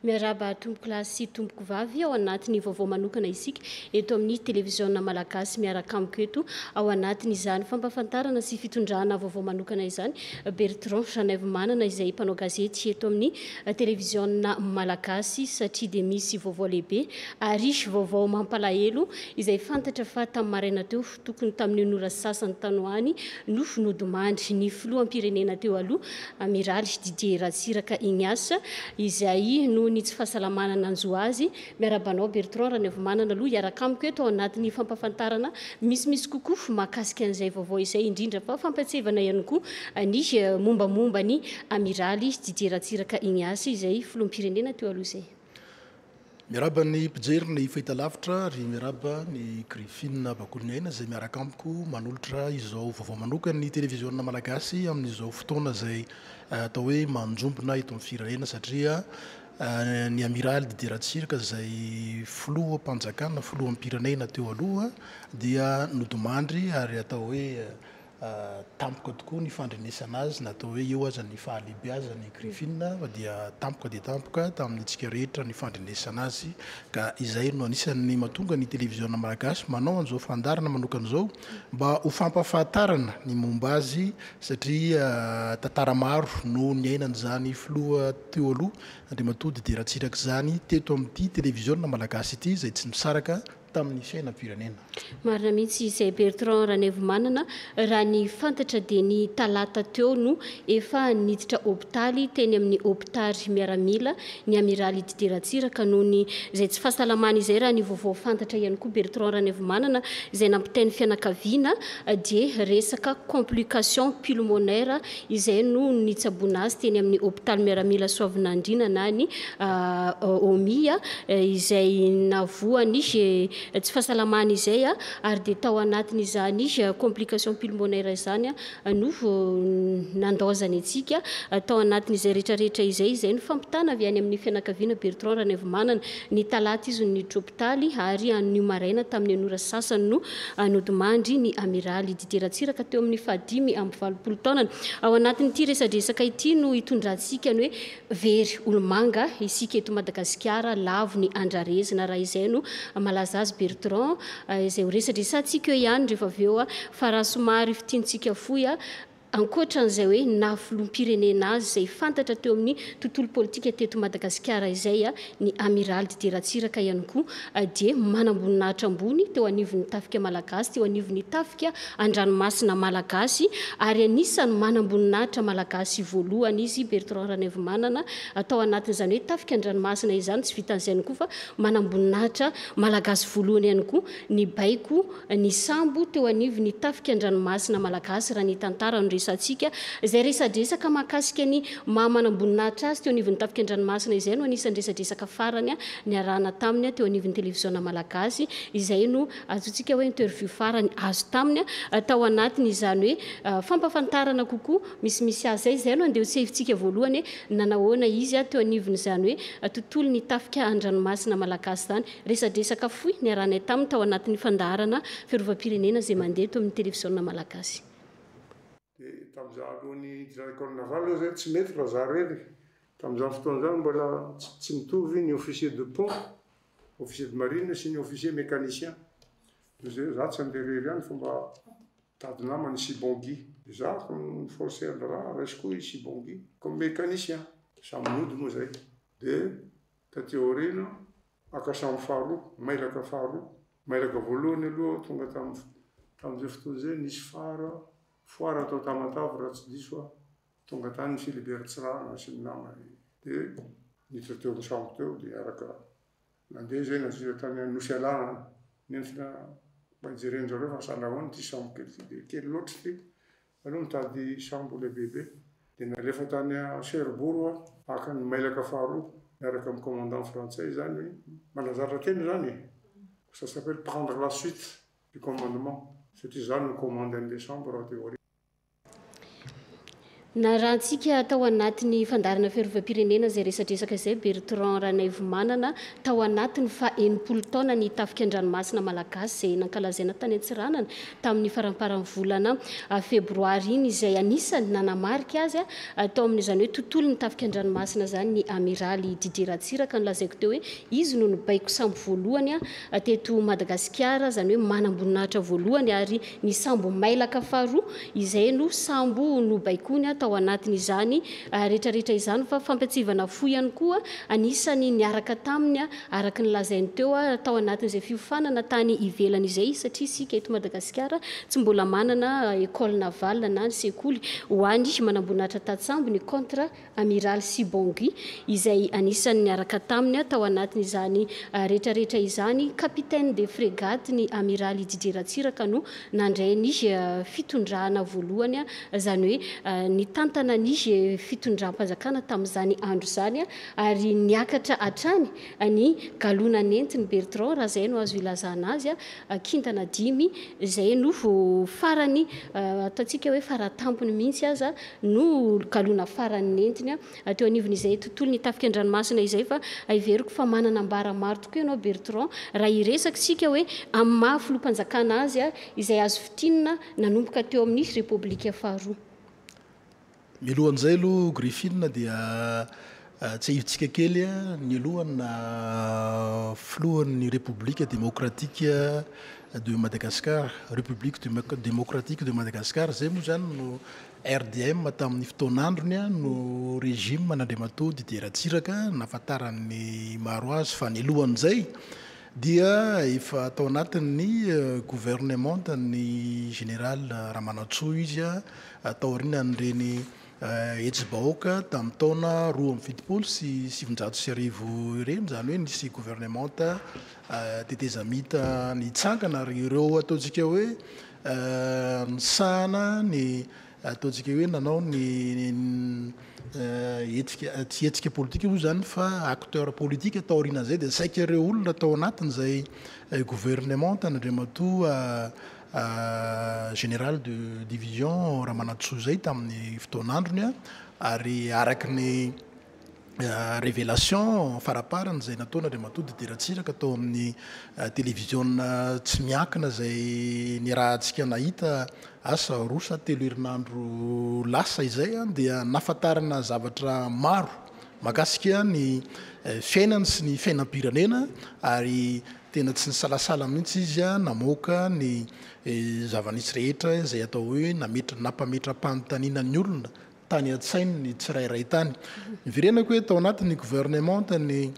miaraba tomboko lahy sy tomboko vavy ao anatin'ny vaovao manokana isika eto amin'ny televiziona malagasy miaraka amiko eto ao anatin'izany fampafantarana sy fitondrana vaovao manokana izany Bertrand Genève manana izay mpanao gazety eto amin'ny televiziona malagasy satria dia misy vaovao lehibe ary vaovao mampalahelo izay fantatra fa tamin'ny maraina teo tokony tamin'ny onora sasany tanoany no nodimandry ny filoham-pirenena teo aloha Amiral Didier Ratsiraka Ignace izay no ny tsy fahasalamana nanjo azy miarabanao Bertrand Genève manana aloha iaraka amiko eto ao anatin'ny fampafantarana misy kokoa mahakasika an'izay vaovao izay indrindra fa fampatsevana ihany koa ny mombamomba ny Amiraly Didier Ratsiraka Ignace izay filoham-pirenena teo aloha izay. Miaraba ny mpijery ny fahitalavitra ry miaraba ny Griffine Bakolinaina izay miaraka amiko manolotra izao vaovao manokana ny televiziona malagasy amin'izao fotoana izay atao hoe manjombona eto amin'ny firenena satria ny Amiral Didier Ratsiraka izay filoham-panjakana filoham-pirenena teo aloha dia nodimandry ary atao hoe tampoka tokoa ny fandrenesana azy natao hoe eo aza ny fahalehibe azy ny Griffine dia tampoka tamin'ntsika rehetra ny fandrenesana azy ka izay no anisan'ny mahatonga ny televiziona malagasy manao an'izao fandarana manokana izao mba ho fampafahatarana ny momba azy satria tantara maro no niainan'izany filoha teo aloha Andriamatoa Didier Ratsiraka zany teto amin'ity televiziona malagasy ity izay tsy misaraka tamin'ny fiainam-pirenena. Marina mihitsy izay Bertrand Genève manana raha ny fantatra dia ny talata teo no efa niditra hôpitaly teny amin'ny hôpitaly miaramila ny Amiraly Didier Ratsiraka noho ny izay tsy fahasalamana izay raha ny vaovao fantatra ihany koa Bertrand Genève manana izay nampitainy fianakaviana dia resaka complication pulmonaire izay no nitsaboana azy teny amin'ny hôpitaly miaramila Soavinandriana na ny OMI izay navoany tsy fahasalamana izay ary dia tao anatin'izany complication pulmonaire izany no nandozany antsika tao anatin'izay rehetrarehetra izay no fampitana avy any amin'ny fianakaviana Bertrand Genève manana ny talata izy niditra hôpitaly ary anio maraina tamin'ny anora sasany no nodimandry ny Amiraly Didier Ratsiraka teo amin'ny 5 taonany ao anatin'ity resadresaka ity no hitondrantsika ny hoe very olomanga isika eto Madagasikara lavo ny andrarezina raha izay no malaza azy Bertrand izay ho resadresantsika eo ihany rehefa avy eo fa raha somary fitiantsika foy ankoatran'izay hoe na filoham-pirenena azy izay fantatra teo amin'ny tontolo politika teto Madagasikara izay ny Amiral Didier Ratsiraka ihany koa dia manamboninahitra ambony teo anivon'ny tafika malagasy teo anivon'ny tafika an-dranomasina malagasy ary anisany manamboninahitra malagasy voalohany izy Bertrand Genève manana atao anatin'izany hoe tafika an-dranomasina izany tsy vitan'izay ihany koa fa manamboninahitra malagasy voalohany ihany koa ny baiko ny sambo teo anivon'ny tafika an-dranomasina malagasy raha ny tantara satsika izay resadresaka mahakasika ny mahamanamboninahitra azy teo anivon'ny tafika an-dranomasina izay no anisan'ny resadresaka farany ny arahana taminy teo anivon'ny televiziona malagasy izay no azontsika hoe interview farany azo taminy tao anatiny izany hoe fampafantarana kokoa misy azy izay no andeha hosevitsika voalohany nanahoana izy teo anivon'izany hoe tontolo ny tafika an-dranomasina malagasy zany resadresaka foy ny arahana taminy tao anatin'ny fandaharana fiarovam-pirenena izay mandeha teo amin'ny televiziona malagasy. Tamin'izao alohan'ny école navale zay tsy mety raha za rery tamin'izao fotoana zany mbola tsy mitovy ny officier de pont officier de marine sy ny officier mécanicien zay za tsy andeha rery ihany fa mba tady namany Sibongui za comme forcer raha raisiko i Sibongui comme mécanicien samy mody moa zay dia taty aoriana aka samy faharoa mailaka faharoa mailaka voalohany aloha tonga tamin'izay fotoana zay nisy foara atao Tamatave raha tsy diso tonga tany Philibert Tsirana sy ny namany dia niditra teo amin'ny sambo teo dia araka nandeha zay nazira tany Nosy Alana nentina mba hijerenjareo fa sanahoana ty sambo kely ty dia kely loatra ty aloha mitady sambo lehibebe dia nalefa tany Cherbourg aka ny mailaka faharoa miaraka amin'ny commandant français zany manazatra teny zany ça s'appelle prendre la suite du commandement satria zany no commande an'ilay sambo raha teo na raha antsika tao anatin'ny fandarana fiarovam-pirenena zay resadresaka izay Bertrand Ranaivomanana tao anatiny fa 80 taona ny tafika an-dranomasina malagasy izay nankalazaina tany Antsiranana tamin'ny faramparan'ny volana febroary iny izay anisany nanamarika azy tao amin'izany hoe tontolo ny tafika an-dranomasina zany ny amiraly Didier Ratsiraka nolazaiko teo hoe izy no nibaiko sambo voalohany teto Madagasikara zany hoe manam-boninahitra voalohany ary ny sambo mailaka faharoa izay no sambo nobaikony tao anatin'izany rehetrarehetra izany fa fampiatsivana fo ihany koa anisany niaraka taminy araka ny lazainy teo tao anatin'izay fiofanana tany ivelany izay satria sika eto Madagasikara tsy mbola manana école navale na ny sekoly ho an'ny manam-boninahitra tatsambo ny contre amiral Sibongui izay anisany niaraka taminy tao anatin'izany rehetrarehetra izany capitaine de frégate ny amiral Didier Ratsiraka no nandray ny fitondrana voalohany zany hoe ny tantana ny fitondram-panjakana tamin'izany andro zany ary niakatra hatrany ny galona nentiny Bertrand raha zay no azo ilazana azy kintana 5 izay no farany ataontsika hoe faratampony mihitsy aza no galona farany nentiny teo anivon'izay tontolo ny tafika an-dranomasina izay fa iveriko fa manana ambara maro tokoa ianao Bertrand raha iresaka sika hoe amin'ny maha filoham-panjakana azy izay azo fitinina nanomboka teo amin'ny repoblika faharoa. Milohan'izay aloha Griffin dia tsy ahivontsika kely ny alohana filohan'ny République démocratique de Madagascar, République démocratique de Madagascar zay moa zany no RDM tamin'ny fotoanandrony no régime nandriamatoa Didier Ratsiraka nafatarany maro azy fa ny alohan'izay dia efa tao anatin'ny gouvernement ny général Ramanantsoa izy tao aorianan'ireny Etsy-bahoaka tamin'ny taona 2017 ireny zany hoe nisy gouvernement tetezamita nitsangana ary ireo ataontsika hoe nisahana ny ataontsika hoe nanao ny tsy hetsika politika io zany fa acteur politique atao aorianan'izay dia saika ireo olona tao anatin'izay gouvernement nandriamatoa général de division Ramanantsoa zay tamin'ny fotoanandrony ary araky ny révélation faraparany zay nataona Andriamatoa Didier Ratsiraka tao amin'ny télévision tsy miankina zay ny raha antsika nahita asa rosa 3 herinandro lasa izay dia nafatarana zavatra maro mahakasika ny fiainany sy ny fiainam-pirenena ary tena tsy nisalasala mihitsy izy namoaka ny zava-nisy rehetra izay atao hoe nampametra-panontaniana ny olona tany an-tsainy ny tsirairay tany nivirenako hoe tao anatin'ny gouvernement ny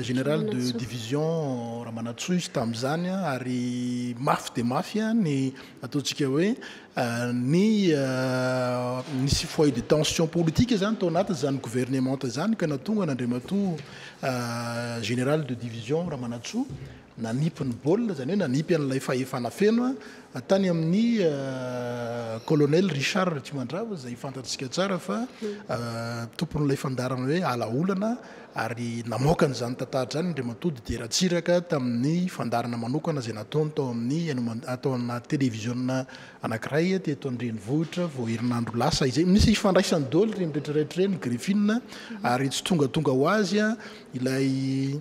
général de division Ramanantsoa izy tamin'izany ary mafy de mafy ny ataontsika hoe nisy foyer de tension politique zany tao anatin' zany gouvernement zany ka natonga nandriamatoa général de division Ramanantsoa nanipy ny baolina zany hoe nanipy an'ilay fahefana feno tany amin'ny colonel Richard Tsimandrava zay fantatsika tsara fa tompon'ilay fandarana hoe alaolana ary namoaka n'izany tantara zany Andriamatoa Didier Ratsiraka tamin'ny fandarana manokana zay nataony tao amin'ny atao ana télévision anankiray teto an-drenivohitra vao herinandro lasa izay misy ifandraisany daholo reny rehetrarehetra reny Griffin ary tsy tonga ho azy ilay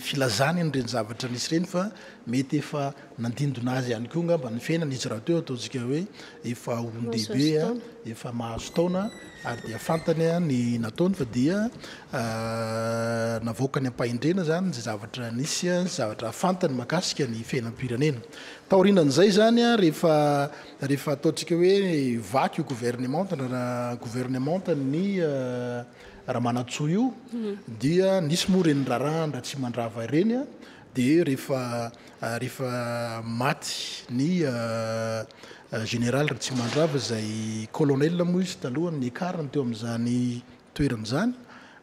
filazany an'ireny zavatra nisy reny fa mety efa nandindona azy ihany koa ngamba ny fiainana izy raha teo ataontsika hoe efa olon-dehibe efa mahazo taona ary dia fantany ny nataony fa dia navoaka ny ampaindrena zany zay zavatra nisy zavatra fantany mahakasika ny fiainam-pirenena taorianan'izay zany rehefa ataontsika hoe vaky io gouvernement ny Ramanantsoa io dia nisy moa reny rarandra tsy mandrava ireny dia rehefa maty ny général Tsimandrava zay colonel moa izy talohany nikariny teo amin'izany toerana zany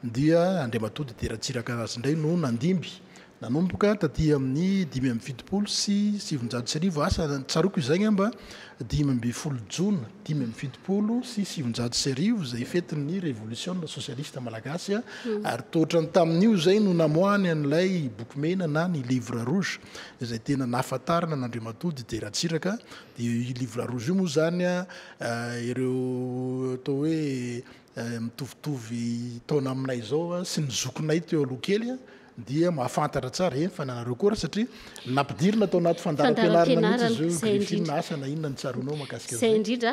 dia Andriamatoa Didier Ratsiraka azy indray no nandimby nanomboka taty amin'ny 5 sy 7 asa tsaroko izagny amba 5 jona 5 sy 7 zay fetin'ny révolution socialiste malagasy ary totrany tamin'io zay no namoany an'ilay boky mena na ny livre rouge izay tena nahafantarana n'Andriamatody Deratsiraka dia livre rouge io moa zany ireo atao hoe mitovitovy taona aminay zao sy ny zokinay teo aloha kely dia mahafantatra tsara fa nanareo koa satria nampidirina tao anaty fandaram-pianarana mihitsy zao asa na inona ny tsaronao mahakasika zay indrindra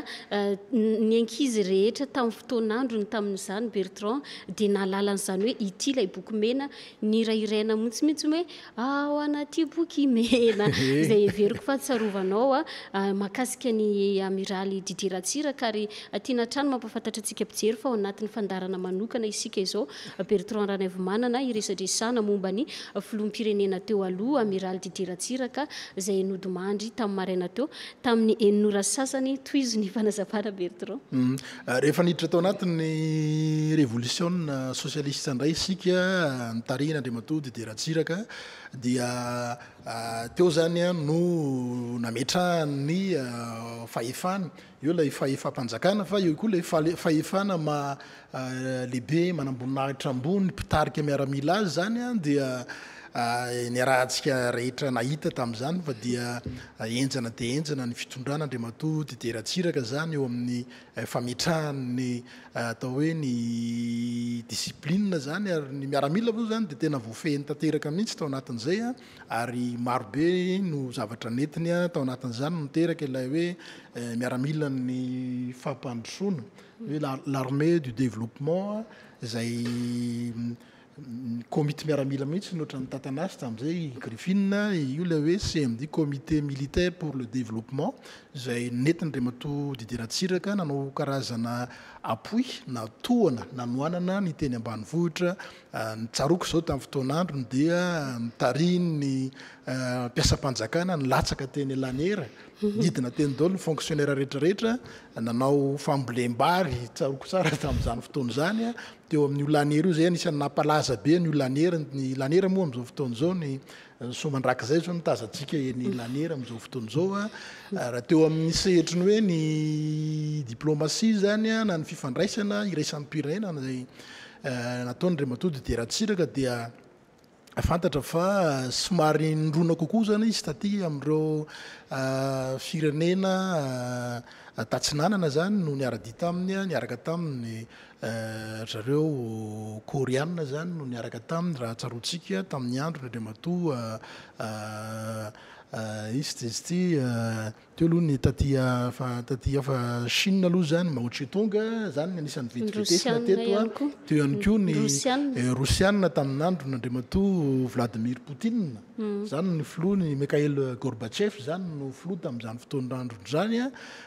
ny ankizy rehetra tamin'ny fotoan'androny tamin'izany Bertrand dia nahalalan'izany hoe ity ilay boky mena ny rairaina mihitsy hoe ao anaty boky mena izay everiko fa tsarovanao mahakasika ny amiraly Didier Ratsiraka ary tiana trano mampafantatra antsika mpijery fa ao anatin'ny fandarana manokana isika izao Bertrand Ranaivomanana iresadresana momba ny filoham-pirenena teo aloha amiraly Didier Ratsiraka izay nodimandry tamin'ny maraina teo tamin'ny eninora sasany toizo ny fanazavana Bertrand. Rehefa niditra tao anatin'ny révolution socialiste indray isika nitarihina Andriamatody Didier Ratsiraka dia teo zany no nametrahany fahefana io lay fahefam-panjakana fa io koa lay fahefana lehibe manamboninahitra ambony mpitarika miaramila azy zany dia ny rahantsika rehetra nahita tamin'izany fa dia enjana dia enjana ny fitondrana Andriamatody Didier Ratsiraka zany eo amin'ny fametrahany atao hoe ny discipline zany ary ny miaramila moa zany dia tena voafehiny tanteraka mihitsy tao anatin'izay ary marobe no zavatra netiny tao anatin'izany noteraka ilay hoe miaramila ny fampandrosoana hoe l'armée du développement izay comité miaramila mihitsy nohatra ny tatanasy tamin'izay Griffin io ilay hoe CMD comité militaire pour le développement izay netiny Andriamatody Didier Ratsiraka nanao karazana appui na tohana nanoanana ny teny ambanivohitra ny tsaroko zao tamin'ny fotoan'androny dia nitariny ny mpiasam-panjakana nilatsaka teny Laniera nidina teny daholo ny fonctionnaire rehetrarehetra nanao fambolem-bary tsaroko tsara tamin'izany fotoana zany teo amin'io Laniera io zay anisany nampalaza be ny Laniera moa amin'izao fotoana zao ny somandrakizay zao nitazantsika ny Laniera amin'izao fotoana zao raha teo amin'ny sehitriny hoe ny diplomatie zany na ny fifandraisana iraisan'ny pirenena zay nataony Andriamatody Didier Ratsiraka dia fantatra fa somary nindrona kokoa zany izy taty amin'ireo firenena tatsinanana zany no niara-dita aminy niaraka tamin'ny zareo Koreana zany no niaraka taminy raha tsaroantsika tamin'ny andro Andriamatoa izy ty teo aloha ny taty fa Chine aloha zany Mao Tse-tung zany ny anisan'ny vetivitesina teto teo ihany koa ny Rosiana tamin'andro n'Andriamatoa Vladimir Poutine zany ny filoha ny Mikhail Gorbatchev zany no filoha tamin'izany fotoan'andro zany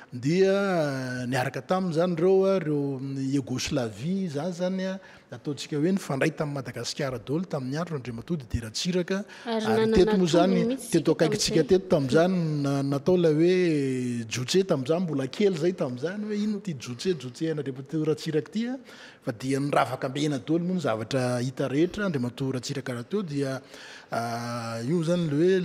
dia niaraka taminy zany reo Yougoslavie zany ataontsika hoe nifandray tamin'ny Madagasikara daholo tamin'ny andro Andriamatody Didier Ratsiraka ary teto moa zany teto akaikitsika teto tamin'izany natao ilay hoe Djoutse tamin'izany mbola kely zay tamin'izany hoe ino ty Djoutse Andriamatody Ratsiraka ty fa dia niravaka mena daholo moa ny zavatra hita rehetra Andriamatody Ratsiraka raha teo dia io zany le hoe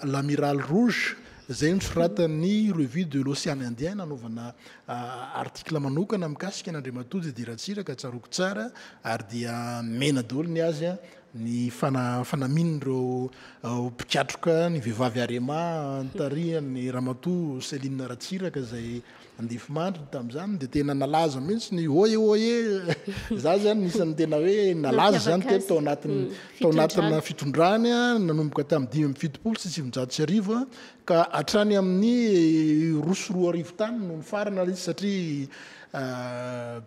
l'amiral rouge zay nosoratany revue de l'Océan Indien nanaovana article manokana mikasika n'Andriamatody Didier Ratsiraka tsaroko tsara ary dia mena daholo ny azy ny fanamin'ireo mpikatroka ny vehivavy Arema nitarihan'ny Ramatoa Céline Ratsiraka zay andifimandry tamin'izany dia tena nalaza mihitsy ny oye za zany nisan'ny tena hoe nalaza zany teto tao anatina fitondrany nanomboka tamin'ny 5 sy 7 ka hatrany amin'ny 2 tany no ny farana izy satria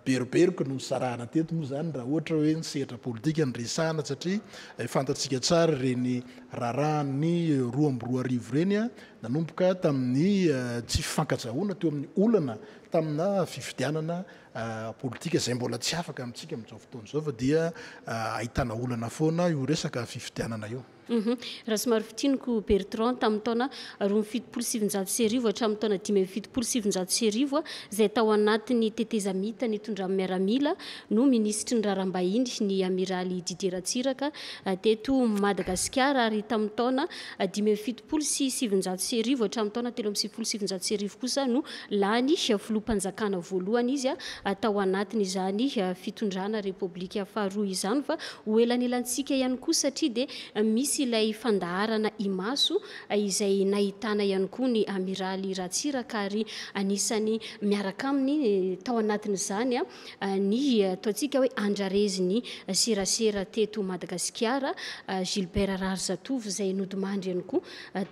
beroberoko no sarahana teto moa zany raha ohatra hoe nisehatra politika nyresahana satria fantatsika tsara reny rarahany 2 reny nanomboka tamin'ny tsy fifankajahoana teo amin'ny olana tamina fifidianana politika zay mbola tsy afaka amintsika amin'izao fotoana izao fa dia ahitana olana foana io resaka fifidianana io. raha somary fitiniko Bertrand tamin'ny taona 2017 hatramin'ny taona 2017 izay tao anatin'ny tetezamita ny tondra miaramila no ministry ny raharambahiny ny amiraly Didier Ratsiraka teto Madagasikara, ary tamin'ny taona 2017 hatramin'ny taona 2017 kosa no lany filoham-panjakana voalohany izy tao anatiny izany fitondrana Repoblika faharoa izany, fa ho elanelantsika ihany koa satria dia misy ilay fandaharana imaso izay nahitana ihany koa ny amiraly Ratsiraka, ary anisany miaraka aminy tao anatin'izany ny ataontsika hoe andrareziny serasera teto Madagasikara Gilbert Rarzatovo izay nodimandry ihany koa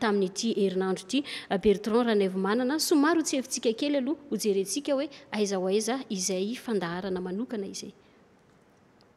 tamin'ity herinandro ity. Bertrand Ranaivomanana, somary tsy hevintsika kely aloha hojerentsika hoe aiza ho aiza izay fandaharana manokana izay.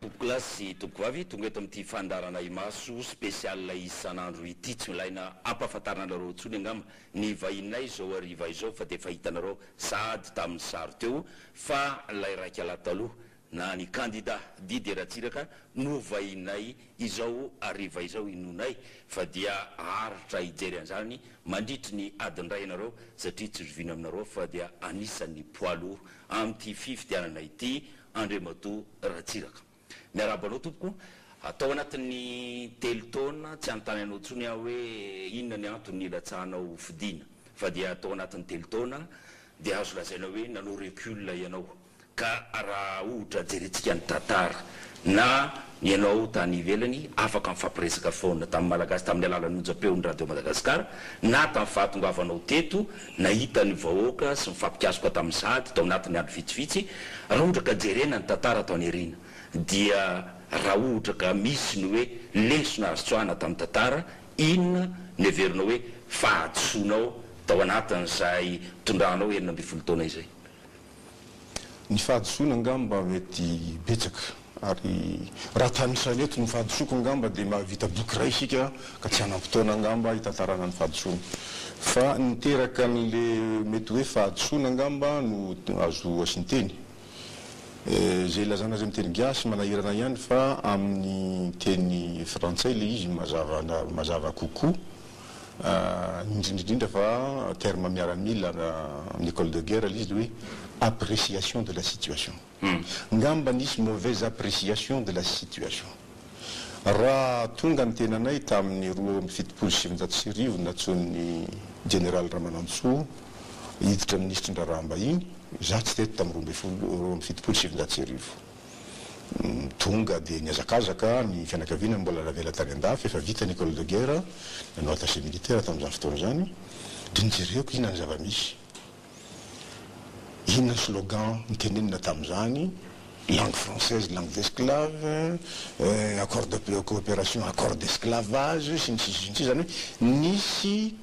Tompoko lasy tompoko vavy tonga eto amin'ity fandarana imaso spécial isan'andro ity tsy ilaina ampahafantaranareo ntsony angamba ny vahinay zao ariva izao fa dia fahitanareo sady tamin'ny sary teo fa lay raika alataloha na ny candidat Didier Ratsiraka no vahinay izao ariva izao inonay, fa dia haritra hijery an'izany mandritry ny adin-dray ianareo satria tsy zovina aminareo fa dia anisan'ny poalo amin'ity fifidianana ity Andriamatoa Ratsiraka. Miaraba anao tompoko, atao anatin'ny telo taona tsy anontany anao ntsony aho hoe inona ny antony ilatsahanao fidiana, fa dia atao anatin'ny telo taona dia azo lazaina hoe nanao recul ianao, ka raha ohatra jerentsika ny tantara na ianao tany ivelany afaka mifampiresaka foana tamin'ny Malagasy tamin'ny alalan'ny onjam-peon'ny Radio Madagasikara na tamin'ny fahatongavanao teto nahita ny vahoaka sy mifampikasoka tamin'ny sady tao anatin'ny andro vitsivitsy. Raha ohatra ka jerena ny tantara tao aneriana dia raha ohatra ka misy ny hoe lesona azo tsoahana tamin'ny tantara, inona ny averinao hoe fahadisoanao tao anatin'izay tondranao 12 taona izay? Ny fahadisoana angamba mety betsaka, ary raha tanisan'ny eto ny fahadisoako angamba dia mahavita boky ray isika ka tsy hanam-potoana angamba hitantarana ny fahadisoana, fa niteraka n'le mety hoe fahadisoana angamba no azo asinteny zay lazana zay miteny gasy manahirana ihany, fa amin'ny teny frantsay le izy mazava kokoa, indrindrindrindra fa terme miaramila amin'ny école de guerre izy hoe appréciation de la situation. Ngamba nisy mauvaise appréciation de la situation. Raha tonga ny tenanay tamin'ny 2017 natson'ny général Ramanantsoa hiditra ministre ndrarahambahiny, za tsy teto tamin'ny 2017 tonga dia niazakazaka ny fianakaviana mbola lavela tany andafy, efa vita ny école de guerre, nanao attaché militaire tamin'izany fotoana zany, dia nijereko inona ny zava-misy, inona ny slogan nitenenina tamin'izany, langue française, langue d'esclave, accord de coopération, accord d'esclavage, sy ny sisy zany hoe nisy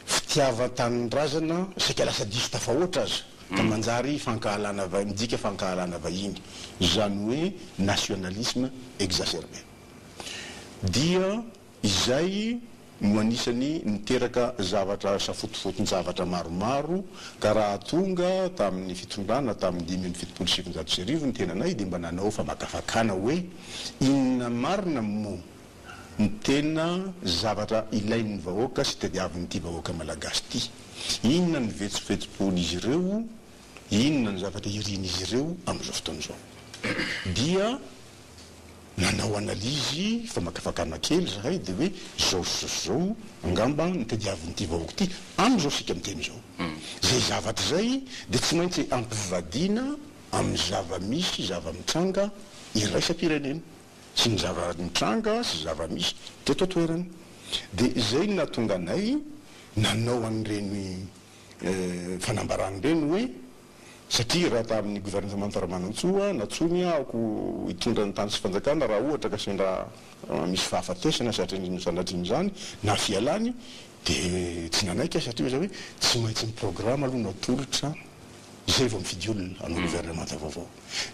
fitiavan-tanindrazana saika lasa diso tafahoatra azy ka manjary fankahalana midika fankahalana vahiny, zany hoe nationalisme exacerbé. Dia izay no anisany niteraka zavatra safotofotony zavatra maromaro, ka raha tonga tamin'ny fitondrana tamin'ny 2017 ny tenanay dia mba nanao fa makafakana hoe inona marina mo ny tena zavatra ilain'ny vahoaka sy tadiavin'ity vahoaka malagasy ity, inona ny vetsovetsom-pon'izy ireo, inona ny zavatra irin'izy ireo amin'izao fotoana izao. Dia nanao analizy fa makafakana kely zahay dia hoe zao angamba ny tadiavin'ity vahoaka ity amin'izao sika miteny izao. Zay zavatra zay dia tsy maintsy ampivadiana amin'ny zava-misy zava-mitranga iraisam-pirenena sy ny zava-mitranga sy zava-misy teto atoerana. Dia izay natonga anay nanao an'ireny fanambaran'ireny hoe satria raha tamin'ny gouvernement Ramanantsoa natsony ahako hitondra ny tany sy fanjakana raha ohatra ka sendra misy fahafatesana satria sanatrin' izany na fialany dia tsy nanaiky satria zao hoe tsy maintsy ny programme aloha natolotra izay vao mifidy olona amin'ny gouvernement vaovao,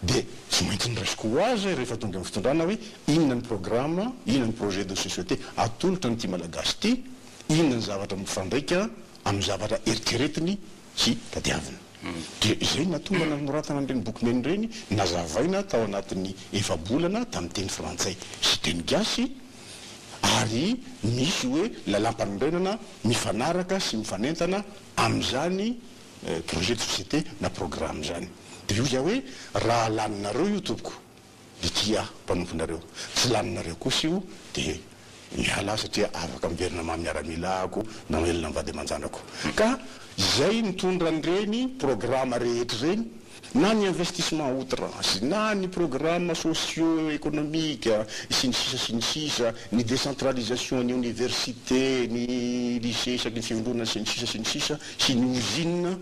dia tsy maintsy ny raisiko ho azy rehefa tonga amin'ny fitondrana hoe inona ny programme, inona ny projet de société atolotra nyity malagasy ity, inona ny zavatra mifandraika amin'ny zavatra eritreretiny sy tadiavina. Dia izay natonga nanoratana an'ireny boky meny ireny nazavaina tao anatin'ny efa-bolana tamin'ny teny frantsay sy teny gasy, ary misy hoe lalam-panondrenana mifanaraka sy mifanentana amin'izany projet de société na programme zany. De io zao hoe raha laninareo io tompoko de tia mpanomponareo, tsy laninareo kosa io de miala satria afaka miverina miaramilako na elona mivady aman-janako. Ka zay mitondra an'ireny programme rehetra reny, na ny investissement outrance, na ny programme socio-économique, sy ny sisa, ny décentralisation, ny université, ny lycée, isaky ny fivondronana sy ny sisa, sy ny usine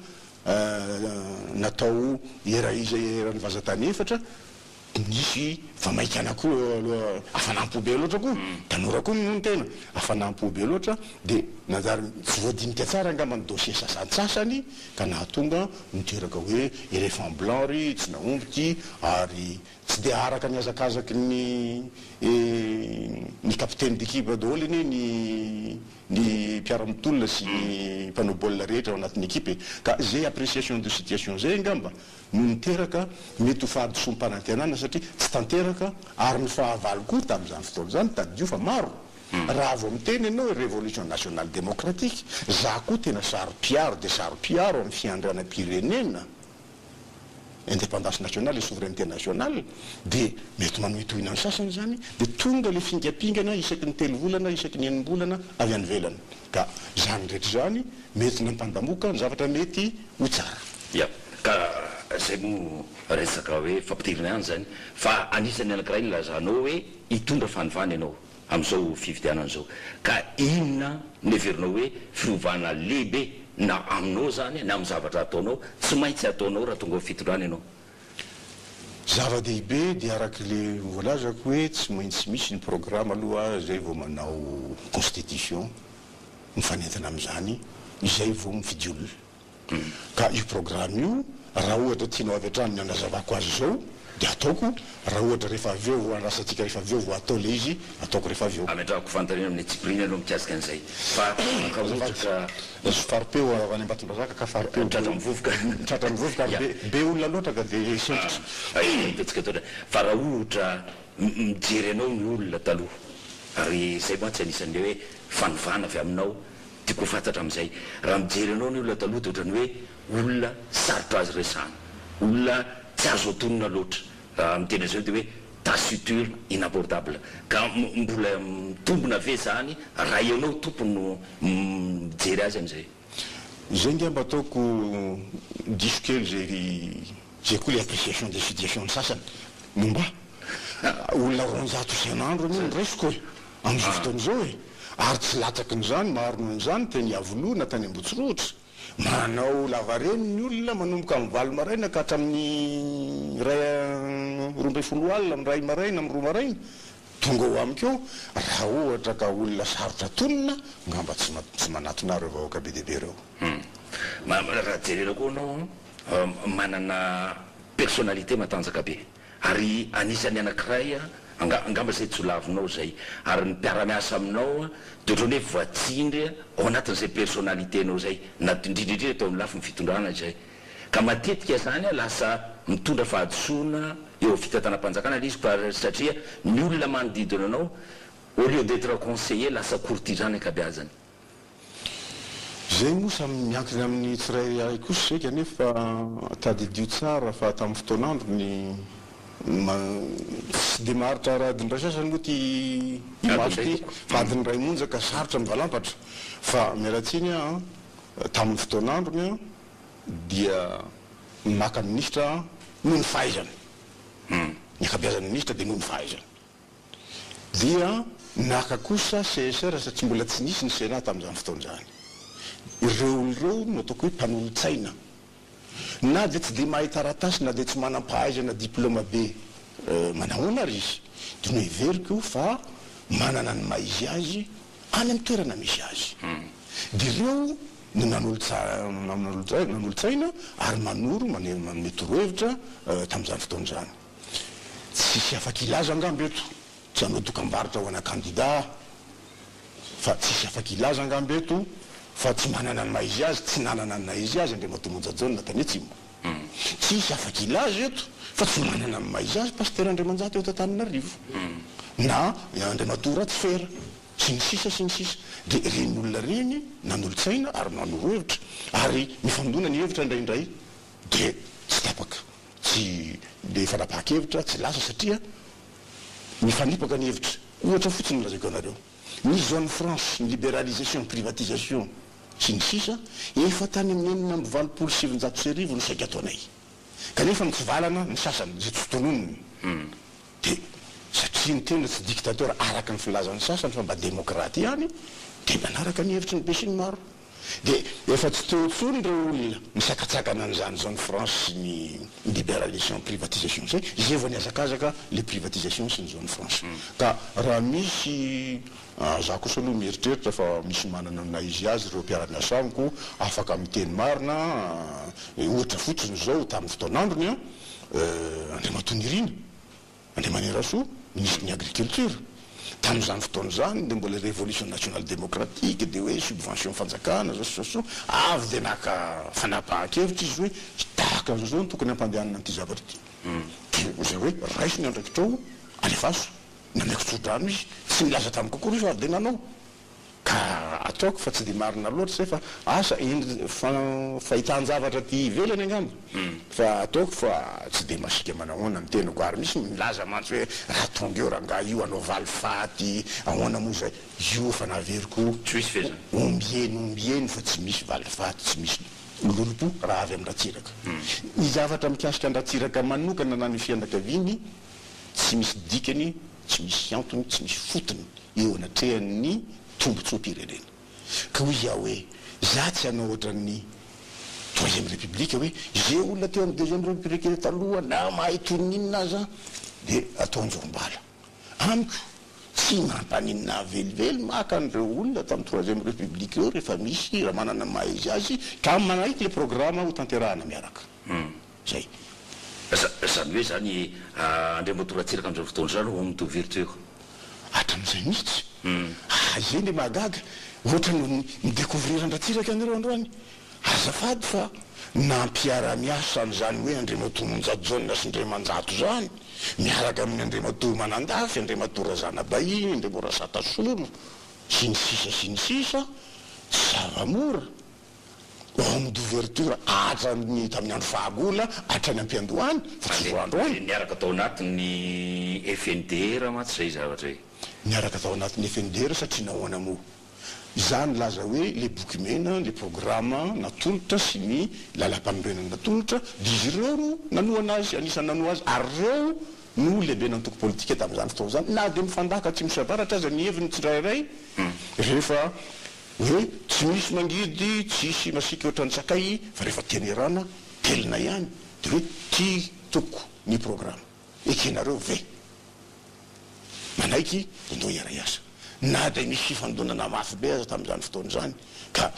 natao eraiza eran'ny vazatany efatra, misy famaikana koa aloha afanam-pobe loatra koa, tanora koa ny tena afanam-pobe loatra, de nazary tsy voadinika tsara angamba ny dossier sasantsasany ka nahatonga miteraka hoe éléphant blanc ry tsy naombiky ary tsy de araka ny azakazaky ny capitaine d'équipe daholo ny mpiara-mitolona sy ny mpanao baolina rehetra ao anatin'ny équipe. Ka zay appréciation de situation zay angamba no niteraka mety ho fahadisom-panantenana satria tsy tanteraka ary ny fahavalo koa tamin'izany fotoana zany tadio fa maro. Raha vao miteny ianao révolution nationale démocratique, za koa tena saro-piaro de saro-piaro amin'ny fiandrianam-pirenena, indépendance nationale et souveraineté nationale, de mety manohitohina ny sasany zany de tonga le fingapingana isaky ny telo volana isaky ny enim-bolana avy any velany. Ka zany rehetra zany mety nampandamoka ny zavatra mety ho tsara. Ya, ka zay mo resaka hoe fampitirina any zany fa anisany anankiray ny lazanao hoe hitondra fanovana ianao amin'izao fividianana zao, ka inona neverinao hoe fiovana lehibe na aminao zany na amin'ny zavatra ataonao tsy maintsy ataonao raha tonga fitondrana ianao? Zava-dehibe dia araky le voalazako hoe tsy maintsy misy ny programme aloha zay vao manao constitution mifanentana amin'izany izay vao mifidiolona. Ka io programme io raha ohatra tianao avy hatrany ny anazavako azy zao de ataoko, raha ohatra rehefa avy eo vo andrasatsika rehefa avy eo vo atao le izy ataoko rehefa avy eo. Ametrahako fantarina amin'ny tsipriny aloha mikasika an'izay fa akaotraka faripeo any Ambatondrazaka ka faripeo tratra mivovoka be olona loatra ka de sentitra petsika toatra fa raha ohatra mijery anao ny olona taloha ary zay moa tsy anisan'le hoe fanovana avy aminao tiako fantatra amin'izay raha mijery anao ny olona taloha de ohatrany hoe olona sarotra azy resana, olona tsy azo atonona loatra, miteny zao de hoe taciturne inabordable, ka mbola mitombona ve zany raha ianao tompony no mijery azy amin'izay? Zay ngamba ataoko diso kely zay koa le appréciation de situation ny sasany momba olona ronjato isan'andro no resiko hoe amin'izao fotoan'izao e, ary tsy latsaky n'izany maharonoa n'izany teny avoloa na tany Ambotsirotra, manao lavareny ny olona manomboka amin'ny valo maraina ka hatramin'ny ray roa ambin'ny folo alina amin'ny ray maraina amin'ny roa maraina tonga ho amiko eo. Raha ohatra ka olona sarotra tonina ngamba tsy manatona reo vahoaka be dehibe reo. Raha jerena koa anao manana personnalité matanjaka be ary anisany anankiray angamba zay tsy lavinao zay ary ny mpiara-miasa aminao de ohatrany hoe voatsindry ao anatin'izay personnalité anao zay na indrindrindrindra atao amin'ny lafiny fitondrana zay, ka matetika zany lasa mitondra fahadisoana eo fitantanam-panjakana le izy satria ny olona manodidina anao au lieu d'être conseiller lasa courtisan ankabeazany. Zay moa samy miankina amin'ny tsiray ay kosa saika anefa tadidio tsara fa tamin'ny fotoan'andro ny tsy de maharitra radindray sasany moa ty imaso ty fa adiny ray monjaka sarotra mivalampatra fa mialatsiny tamin'ny fotoan'androny dia maka ministra noho ny fahaizany, ny akabeazan'ny ministra de noho ny fahaizany, dia naka kosa CSR satria mbola tsy nisy ny Sénat tamin'izany fotoan'izany, ireo no ataoko hoe mpanolo-tsaina na de tsy de mahay taratasy na de tsy manam-pahaizana diplôma be manahoana ary izy de no everiko fa manana ny maizy azy any amin'ny toerana misy azy, de ireo no nanolo-tsaina ary manoro manome torohevitra tamin'izany fotoan'izany. Tsisy afaka ilaza angamba eto, tsy hanao dokam-barotra ho ana candidat fa tsisy afaka ilaza angamba eto fa tsy manana ny maizy azy, tsy nanana ny maizy azy Andriamatomojajona natany atsimo, tsisy afaka ilaza eto fa tsy manana ny maizy azy pasteur Andriamanjata eto Antananarivo na Andriamatora tsy fera, sy ny sisa dia reny olona reny nanolo-tsaina ary nanoro-hevitra ary mifandona ny hevitra indraindray dia tsy tapaka tsy le fanapahakevitra tsy lasa satria mifanipaka ny hevitra ohatra fotsiny lazaiko anareo ny zone France ny libéralisation privatisation sy ny sisa efa tany amin'ny enina amby 27 no saika ataonay kanefa mitsivalana ny sasany zay tsy tononony dia satria ny tena tsy dictateur araka ny filazan'ny sasany fa mba démocrate ihany dia manaraka ny hevitra ny be sy ny maro dia efa tsy teo tsony reo olona misakatsakana an'izany zone France sy ny libéralisation privatisation zay izay vao niazakazaka le privatisation sy ny zone France ka raha misy za kosa aloha mieritreritra fa misy manana na izy azy ireo mpiara-miasa amiko afaka miteny marina ohatra fotsiny zao tamin'ny fotoan'androny Andriamatoa Nirina Andriamanirasoa ministre ny agriculture tamin'izany fotoana zany dia mbola révolution nationale démocratique dia hoe subvention fanjakana zao avy dia naka fanapahan-kevitra izy hoe tahaka an'izao no tokony ampandehanana an'ity zavatra ity zay hoe raisiny andraikitrao alefaso namaiko tsodrano izy tsy milaza tamiko kokory izy ary dia nanao ka ataoko fa tsy dia marina loatra zay fa asa fahitan-javatra ty ivelany angamba fa ataoko fa tsy dia masika manahoana ny teniko ary misy milaza mantsy hoe raha tonga eo ranga io anao valy faty ahoana moa zay io fa naveriko ombieny fa tsy misy valy faty tsy misy ololopo raha avy amin'ndratsiraka ny zavatra mikasika andratsiraka manokana na ny fianakaviany tsy misy dikany tsy misy antony tsy misy fotony eo anatrehan'ny tombontsoam-pirenena ka hoy iaho hoe za tsy hanao ohatran'ny 3e république hoe zay olona teo amin'ny 2e république taloha na mahay toninina aza dia ataonjorom-bala amiko tsy mampaninina velively maka an'ireo olona tamin'ny 3e république eo rehefa misy raha manana mahay izy azy ka manaiky le programme ho tanterahana miaraka zay zany hoe zany andriamatoratsiraka amin'izao fotoana zany ho mitovy verteur hatram'izay mihitsy zay nde mahagaga ohatra no midécouvrir andratsiraka anareo androany azafady fa nampiara-miasa n'izany hoe Andriamatoa Monjajonina sy Andriamanjato zany miaraka amin'ny Andriamatoa Manandafy Andriamatoa Razana Bahiny Andriamatoa Satasolo sy ny sisa zava-mora homme d'ouverture hatrany tamin'ny andro fahagola hatrany ampiandohany fa tsy voandroany niaraka atao anatin'ny FNDR matsy zay zavatra hoe niaraka atao anatin'ny FNDR satria nahoana moa izany laza hoe le boky mena le programme natolotra sy ny lalam-panorenana natolotra dia izy ireo no nanoana azy anisany nanoa azy ary ireo no lehibe nantoko politika tamin'izany fotoana zany na dia mifandaka tsy misavaratra aza ny heviny tsirairay rehefa hoe tsy misy mangidy tsisy masika ohatrany sakay fa rehefa tenerana telina ihany dia hoe ty toko ny programme ekenareo ve manaiky ndao iara iasa na dia misy fifandonana mafy be aza tamin'izany fotoana zany ka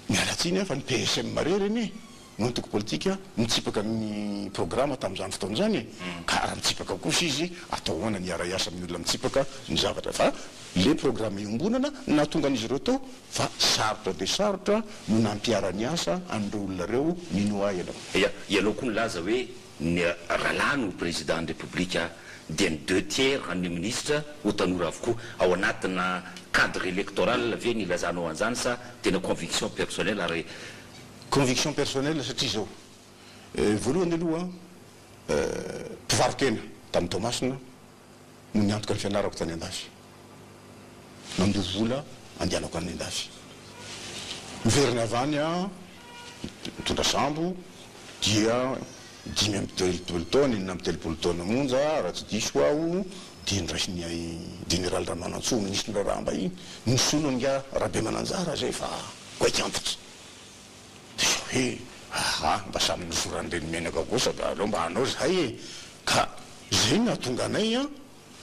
mialatsiny fa ny PSM marereny nantoko politika mitsipaka ny programme tamin'izany fotoana zany ka raha mitsipaka kosa izy atao hoana ny ara-iasa amin'ny olona mitsipaka ny zavatra fa le programme iombonana na tonga an'izy ireo tao fa sarotra dia sarotra no nampiara-ny asa amin'ireo olona reo minoa ianao ianao koa nilaza hoe ny ralano président de république dia ny 2/3 ny ministre ho tanora avokoa ao anatina cadre électoral ve nilazanao an'izany sa tena conviction personnelle ary conviction personnelle satria zao voalohany aloha mpivarokena tamin'ny Tomasina no niantoka ny fianarako tany Andafy nandoa vola andehanako any Andafy miverina avany a mitondra sambo dia 5 amby 7 taona 9 amby 7 taona monja raha tsy diso aho dia niraisiny général Ramanantsoa ministre Raramba iny nisolo nga rahabe mananjara zay fa goaiky antitra dia hoe mba samy nosoran'ireny menaka kosa aloha mba hanao zay e ka zay nahatonga anay a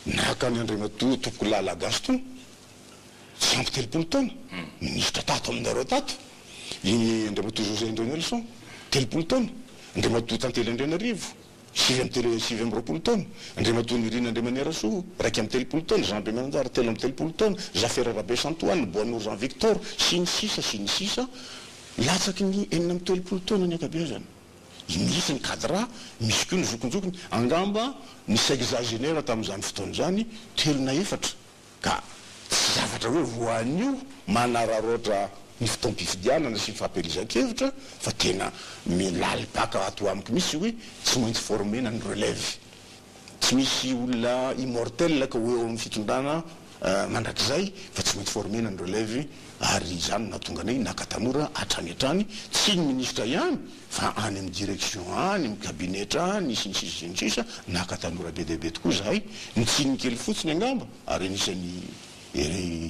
naka ny Andriamatoa Tokolala Gaston 130 taona ministre tato aminareo tato i Andriamatoa José André Nelson 30 taona Andriamatoa Tantely Andrianarivo 7 amby 20 taona Andriamatoa Nirina Andriamanirasoa 1 amby 30 taona Jean Be Manjary 3 amby 30 taona Jafera Rabe Santoine Boanor Jean Victor sy ny sisa latsaky ny 9 amby 30 taona ny ankabeazany misy ny cadra misy koa ny zokonjokony angamba ny exagénaire tamin'izany fotoana zany 3 na 4 ka tsy zavatra hoe voanio manararoatra ny fotoam-pifidianana sy nyfahampielizan-kevitra fa tena milaly baka ato amiko misy hoe tsy maintsy formena ny relève tsy misy olona immortel ka hoe eo amin'ny fitondrana mandrakizay fa tsy maintsy formena ny relève ary zany natonga anay nakatanora hatrany hatrany tsy ny ministra ihany fa any amin'ny direction any amin'ny kabinetra any sinisisa nakatanora be deabe tokoa zahay nitsiny kely fotsiny angamba ary anisan'ny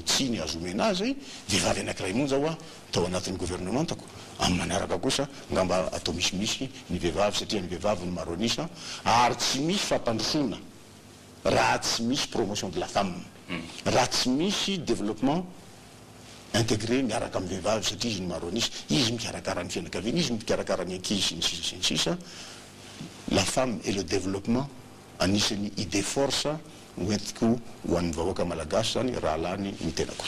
tsiny azomena azy vehivavy anankiray monja aho tao anatin'ny gouvernementako amin'ny manaraka kosa ngamba atao misimisy ny vehivavy satria ny vehivavy ny maro anisa ary tsy misy fampandrosoana raha tsy misy promotion de la femme raha tsy misy développement intégré miaraka amin'ny vehivavy satria izy ny maro anisa izy mikarakara ny fianakaviana izy mikarakara ny ankizy sinisisa la femme et le développement anisany idée force hoentiko ho an'ny vahoaka malagasy zany raha lany ny tenako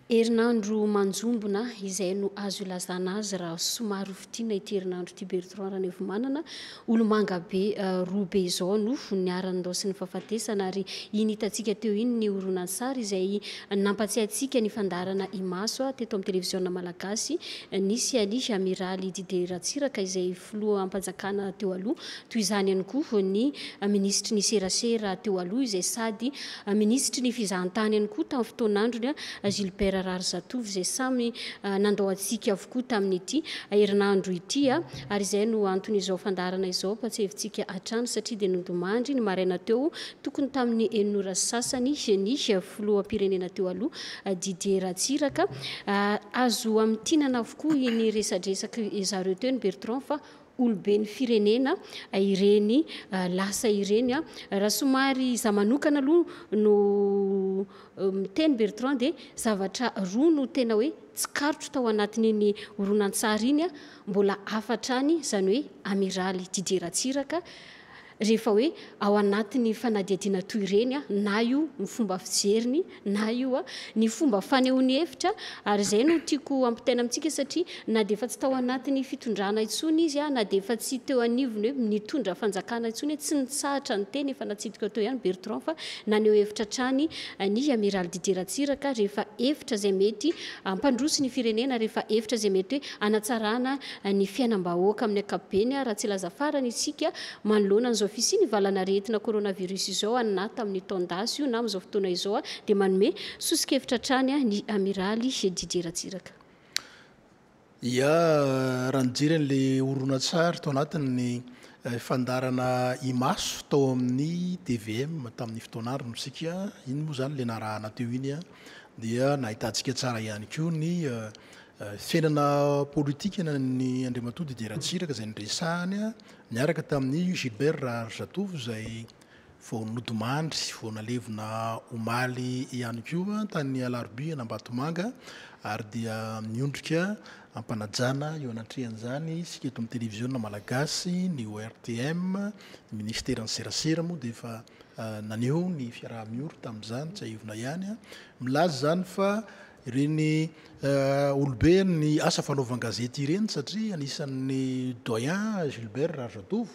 herinandro manjombona izay no azo ilazana azy raha somary fitina ity herinandro ity Bertrand Ranevomanana olomanga be roa be izao no niarandao sy ny fahafatesana ary iny hitantsika teo iny ny horonan-tsary izay nampatsiahintsika ny fandarana imaso teto amin'ny televiziona malagasy nisy Alice Amiraly Didier Ratsiraka izay filoha ampanjakana teo aloha toy izany ihany koa ny ministry ny serasera teo aloha izay sady ministry ny fizahantany ihany koa tamin'ny fotoan'androny Gilbert Rary Zatovy izay samy nandao atsika avokoa tamin'ity herinandro ity ary izay no antony izao fandarana izao patsevitsika hatrany satria dia nondomandry ny maraina teo tokony tamin'ny enora sasany ny filoham-pirenena teo aloha Didier Ratsiraka azo amin'ny tinana avokoa iny resadresaka zareo teo ny Bertrand fa olobe ny firenena ireny lasa ireny raha somary za manokana aloha no miteny Bertrand dia zavatra roa no tena hoe tsy karotro tao anatin'iny horonan-tsary iny mbola afatrany zany hoe Amiraly Didier Ratsiraka rehefa hoe ao anatin'ny fanadiadiana toy ireny na io ny fomba fijeriny na io ny fomba fanehoany hevitra ary izay no tiako ampitaina amintsika satria na dia efa tsy tao anatin'ny fitondrana intsony izy na dia efa tsy teo anivony hoe nitondra fanjakana intsony tsy nitsahatra ny teny efa natsidika teo ihany Bertrand fa naneho hevitra trany ny Amiraly Didier Ratsiraka rehefa hevitra izay mety ampandroso ny firenena rehefa hevitra izay mety hoe anatsarana ny fiainam-bahoaka amin'ny ankapobeny raha tsy laza farany isika manoloana n'izao fisy ny valana retina coronavirus izao na tamin'ny taon-dasy io na amin'izao fotoana izao dia manome sosikevitra trany ny Amiraly Didier Ratsiraka. Ia raha nijery an'ilay horonan-tsary tao anatin'ny fandarana imaso tao amin'ny TVM tamin'ny fotoan'andro misika iny moa zany le narahana teo iny dia nahitantsika tsara ihany koa ny fiainana politika ny Andriamatoa Didier Ratsiraka izay niresahany miaraka tamin'ny Gilbert Rary Zatovy izay vao nodomandry vao nalevina omaly ihany koa tany Alarobia Ambatomanga ary dia miondrika ampanajana eo anatrehan'izany isika eto amin'ny televiziona malagasy ny ORTM ny ministera ny serasera moa dia efa naneho ny fiaraha-mioro tamin'izany tsy ahivona ihany milaza zany fa ireny olobe ny asa fanaovan-gazety ireny satria anisan'ny doyen Gilbert Rary Zatovy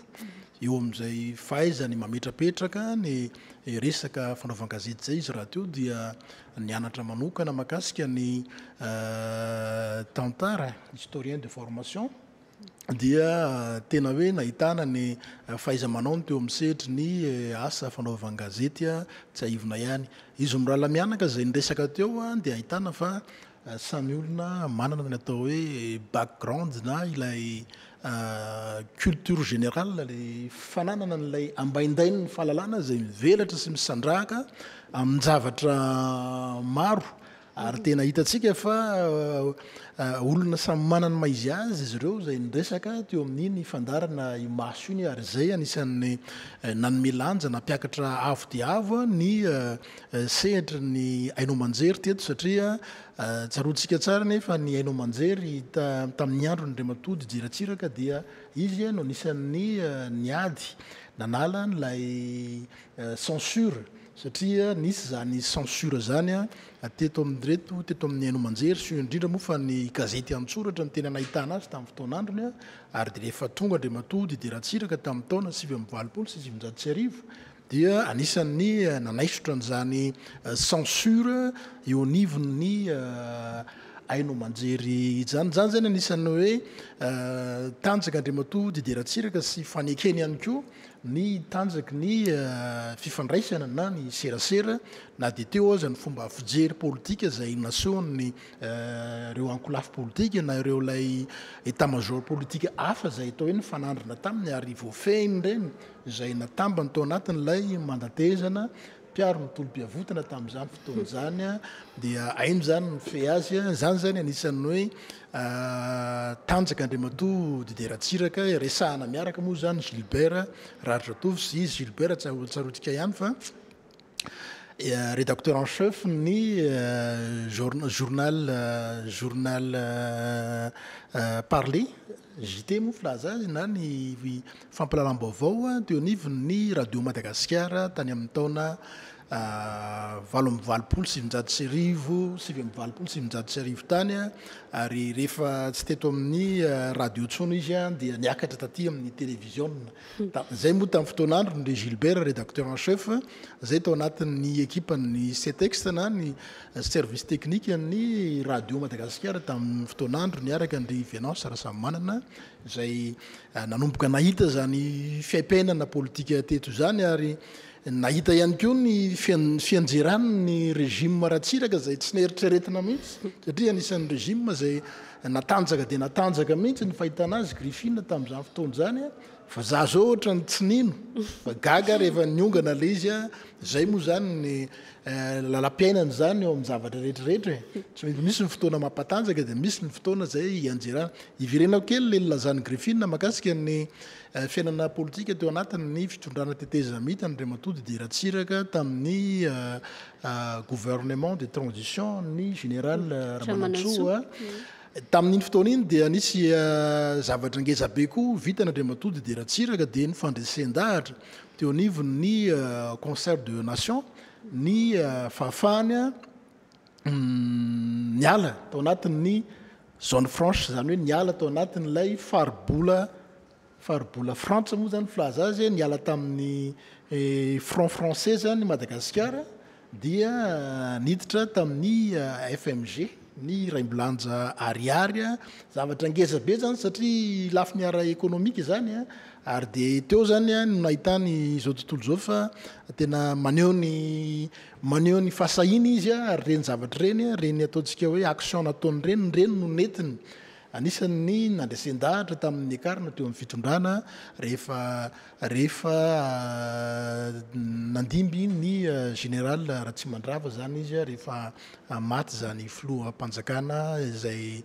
eo amin'izay fahaizany mametrapetraka ny resaka fanaovan-gazety zay izy raha teo dia nianatra manokana makasika ny tantara historien de formation dia tena hoe nahitana ny fahaiza-manaony teo amin'ny setry ny asa fanaovan-gazety tsy ahivona ihany izy mirala mianaka izay niresaka teo dia ahitana fa samy olona manana ny atao hoe background na ilay culture générale le fananana n'ilay ambaindainy ny fahalalana izay mivelatra sy misandrahaka amin'ny zavatra maro ary tena hitantsika fa olona samy manana maizy azy izy ireo izay niresaka teo amin'iny fandarana imaso iny ary izay anisan'ny nanome lanja nampiakatra avo dia avo ny sehatra ny Hainao Manjery teto satria tsaroantsika tsara nefa ny Hainao Manjery tamin'ny andro ny Andriamatoa Didier Ratsiraka dia izy no anisan'ny niady nanala n'ilay censure satria nisy zany censure zany teto amin'ny Hainao Manjery sy indrindra moa fa ny gazety an-tsoratra ny tena nahitana azy tamin'ny fotoan'androny ary dia rehefa tonga Andriamatoa Didier Ratsiraka tamin'ny taona 1920 sy 1930 dia anisan'ny nanaisotra n'izany censure eo anivon'ny ainao manjery zany zany anisan'ny hoe tanjaka Andriamatoa Didier Ratsiraka sy fanekeny ihany koa ny tanjaky ny fifandraisana na ny serasera na dia teo aza ny fomba fijery politika izay nasehoan'ny ireo ankolafy politika na ireo lay état major politika hafa izay atao hoe nifanandrina taminy ary voafehiny ireny izay natambany tao anatin'ilay mandatezana mpiaro ny tolom-piavotana tamin'izany fotoana zany dia aino zany nyfe azy zany zany anisan'ny hoe tanjaka Andriamatoa Didier Ratsiraka resahana miaraka moa zany Gilbert Ratratovy sy izy Gilbert tsarotsika ihany fa rédacteur en chef ny journal parler JT moa filaza azy na ny fampalalam-baovao teo anivon'ny radio Madagasikara tany amin'ny taona 7 tany ary rehefa tsy teto amin'ny radio tsono izy dia niakatra taty amin'ny télévision zay moa tamin'ny fotoanandro ny Gilbert rédacteur en chef zay tao anatin'ny équipe-ny CETEX na ny service technique ny radio Madagasikara tamin'ny fotoanandro niaraka ny Venance Rasamanana zay nanomboka nahita zany fiaipenana politika teto zany ary nahita ihany koa ny fianjerany ny régime Ratsiraka zay tsy neritreretina mihitsy satria anisan'ny régime zay natanjaka dia natanjaka mihitsy ny fahitana azy Griffin tamin'izany fotoana zany fa za zao ohatra ny tsinino fa gaga rehefa niongana le izy zay moa zany ny lalam-piainany zany eo amin'ny zavatra rehetrarehetra tsy misy ny fotoana mampatanjaka dia misy ny fotoana zay ianjerana ivirenao kely le lazany Griffin makasika ny fiainana politika teo anatin'ny fitondrana tetezana mihita ny Andriamatoa Didier Ratsiraka tamin'ny gouvernement de transition ny général Ramanantsoa tamin'iny fotoana iny dia nisy zavatra ngezabe koa vita n'Andriamatoa Didier Ratsiraka dia ny fandresendahatra teo anivon'ny concert de nation ny fahafahany niala tao anatin'ny zone franche zany hoe niala tao anatin'ilay faribola frantsa moa zany filaza azy niala tamin'ny front français zany Madagasikara dia niditra tamin'ny FMG ny raimbolanja ariary zavatra ngezabe zany satria lafy ny ara économique zany ary dia teo zany no nahitany zao tontolo zao fa tena maneho ny fahasahiny izy ary reny zavatra reny ataontsika hoe action nataony reny no netiny anisan'ny nandresen-dahatra tamin'ny akarina teo amin'ny fitondrana rehefa nandimby ny général Ratsimandrava zany izy rehefa maty zany filoha-mpanjakana izay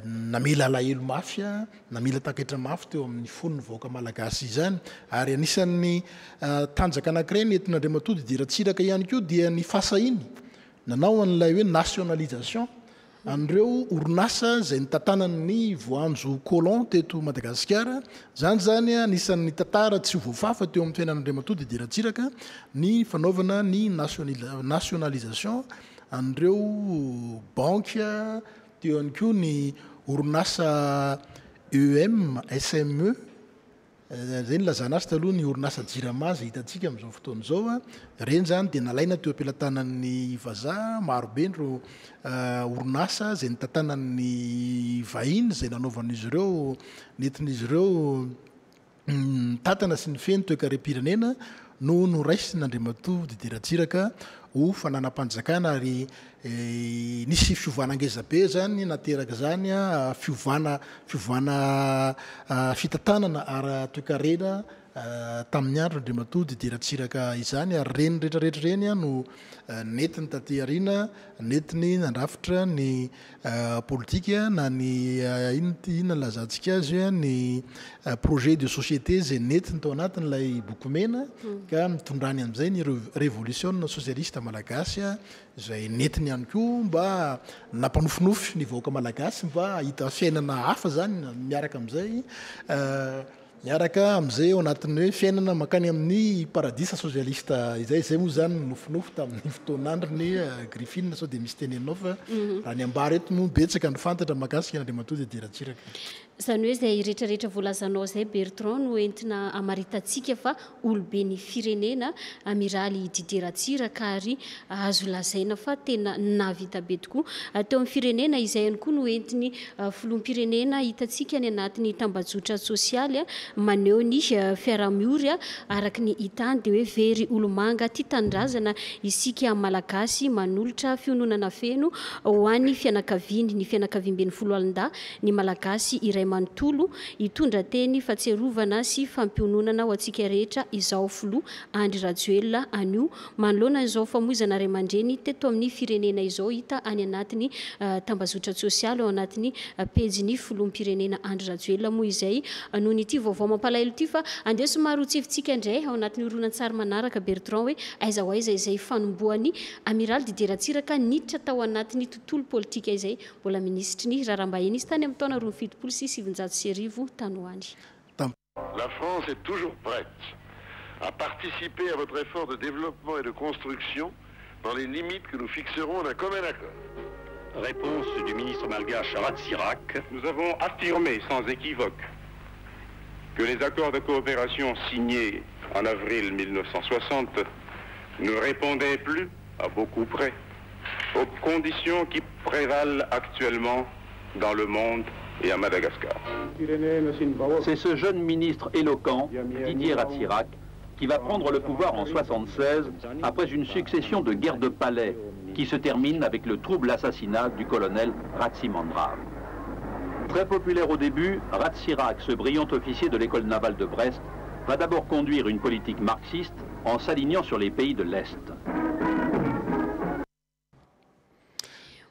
namela alahelo mafy namela taketra mafy teo amin'ny fonony vahoaka malagasy zany ary anisan'ny tanjaka anankiray nentin'Andriamatoa Didier Ratsiraka ihany koa dia ny fahasahiny nanao an'ilay hoe nationalisation an'ireo orinasa zay nitantanan'ny voanjo colon teto Madagasikara zany anisan'ny tantara tsy voafafa teo amin'ny fiainan'Andriamatoa Didier Ratsiraka ny fanaovana ny nationalisation an'ireo banque teo ihany koa ny orinasa EM SME zay nilazana azy taloha ny orinasa Jirama zay hitantsika amin'izao fotoana zao reny zany dia nalaina teo ampelantanan'ny vazaha marobe ireo orinasa zay nitantanan'ny vahiny zay nanaovan'izy ireo nentin'izy ireo tatana sy ny feny toe-karem-pirenena no noraisin'Andriamatoa Didier Ratsiraka ho fananam-panjakana ary nisy fiovana ngezabe zany nateraka zany fiovana fitantanana ara-toe-karena tamin'ny andro Andriamatoa Didier Ratsiraka izany ary reny rehetrarehetra reny no netiny taty ariana netiny nandrafitra ny politika na ny inona lazantsika azy ny projet de société zay netiny tao anatin'ilay boky mena ka mitondrany amin'izay ny révolution socialiste malagasy zay netiny ihany koa mba nampanofinofy ny vahoaka malagasy mba hita fiainana hafa zany miaraka amin'izay miaraka amin'izay ao anatin'ny hoe fiainana makany amin'ny paradisa socialiste izay moa zany nofinofy tamin'ny fotoanandro ny Griffin sao dia misy tenenao fa raha ny ambara eto moa betsaka ny fantatra mahakasika n'Andriamatoa Didier Ratsiraka Zany hoe zay rehetrarehetra voalazanao zay Bertrand no entina amaritantsika fa olobe ny firenena amiraly Didier Ratsiraka ary azo lazaina fa tena navita be tokoa teo amin'ny firenena izay ihany koa no entiny filoham-pirenena hitantsika ny anatin'ny tambajotra sosialy maneho ny fiaraha-miory araka ny hitany dia hoe very olomanga tia tanindrazana isika malagasy manolotra fiononana feno ho an'ny fianakaviany ny fianakaviam-ben'ny folo alin-da ny malagasy iray manontolo hitondra teny fahatserovana sy fampiononana ho antsika rehetra izao filoha Andry Rajoelina anio manoloana izao famoizana ray aman-dreny teto amin'ny firenena izao hita any anatin'ny tambazotra sosialy ao anatin'ny pejiny filoham-pirenena Andry Rajoelina moa izay noho nyity vaovao mampalahelo ity fa andeha somary hotsefitsika indray ao anatin'ny horonan-tsary manaraka Bertrand hoe aiza ho aiza izay fanomboan'ny amiral Didier Ratsiraka niditra tao anatin'ny tontolo politika izay mbola ministry ny raharambahiny izy tany amin'ny taona 2016 La France est toujours prête à participer à votre effort de développement et de construction dans les limites que nous fixerons d'un commun accord. Réponse du ministre malgache Ratsiraka. Nous avons affirmé sans équivoque que les accords de coopération signés en avril 1960 ne répondaient plus, à beaucoup près, aux conditions qui prévalent actuellement dans le monde et à Madagascar. C'est ce jeune ministre éloquent, Didier Ratsiraka, qui va prendre le pouvoir en 1976 après une succession de guerres de palais qui se termine avec le trouble assassinat du colonel Ratsimandrav. Très populaire au début, Ratsiraka, ce brillant officier de l'école navale de Brest, va d'abord conduire une politique marxiste en s'alignant sur les pays de l'Est.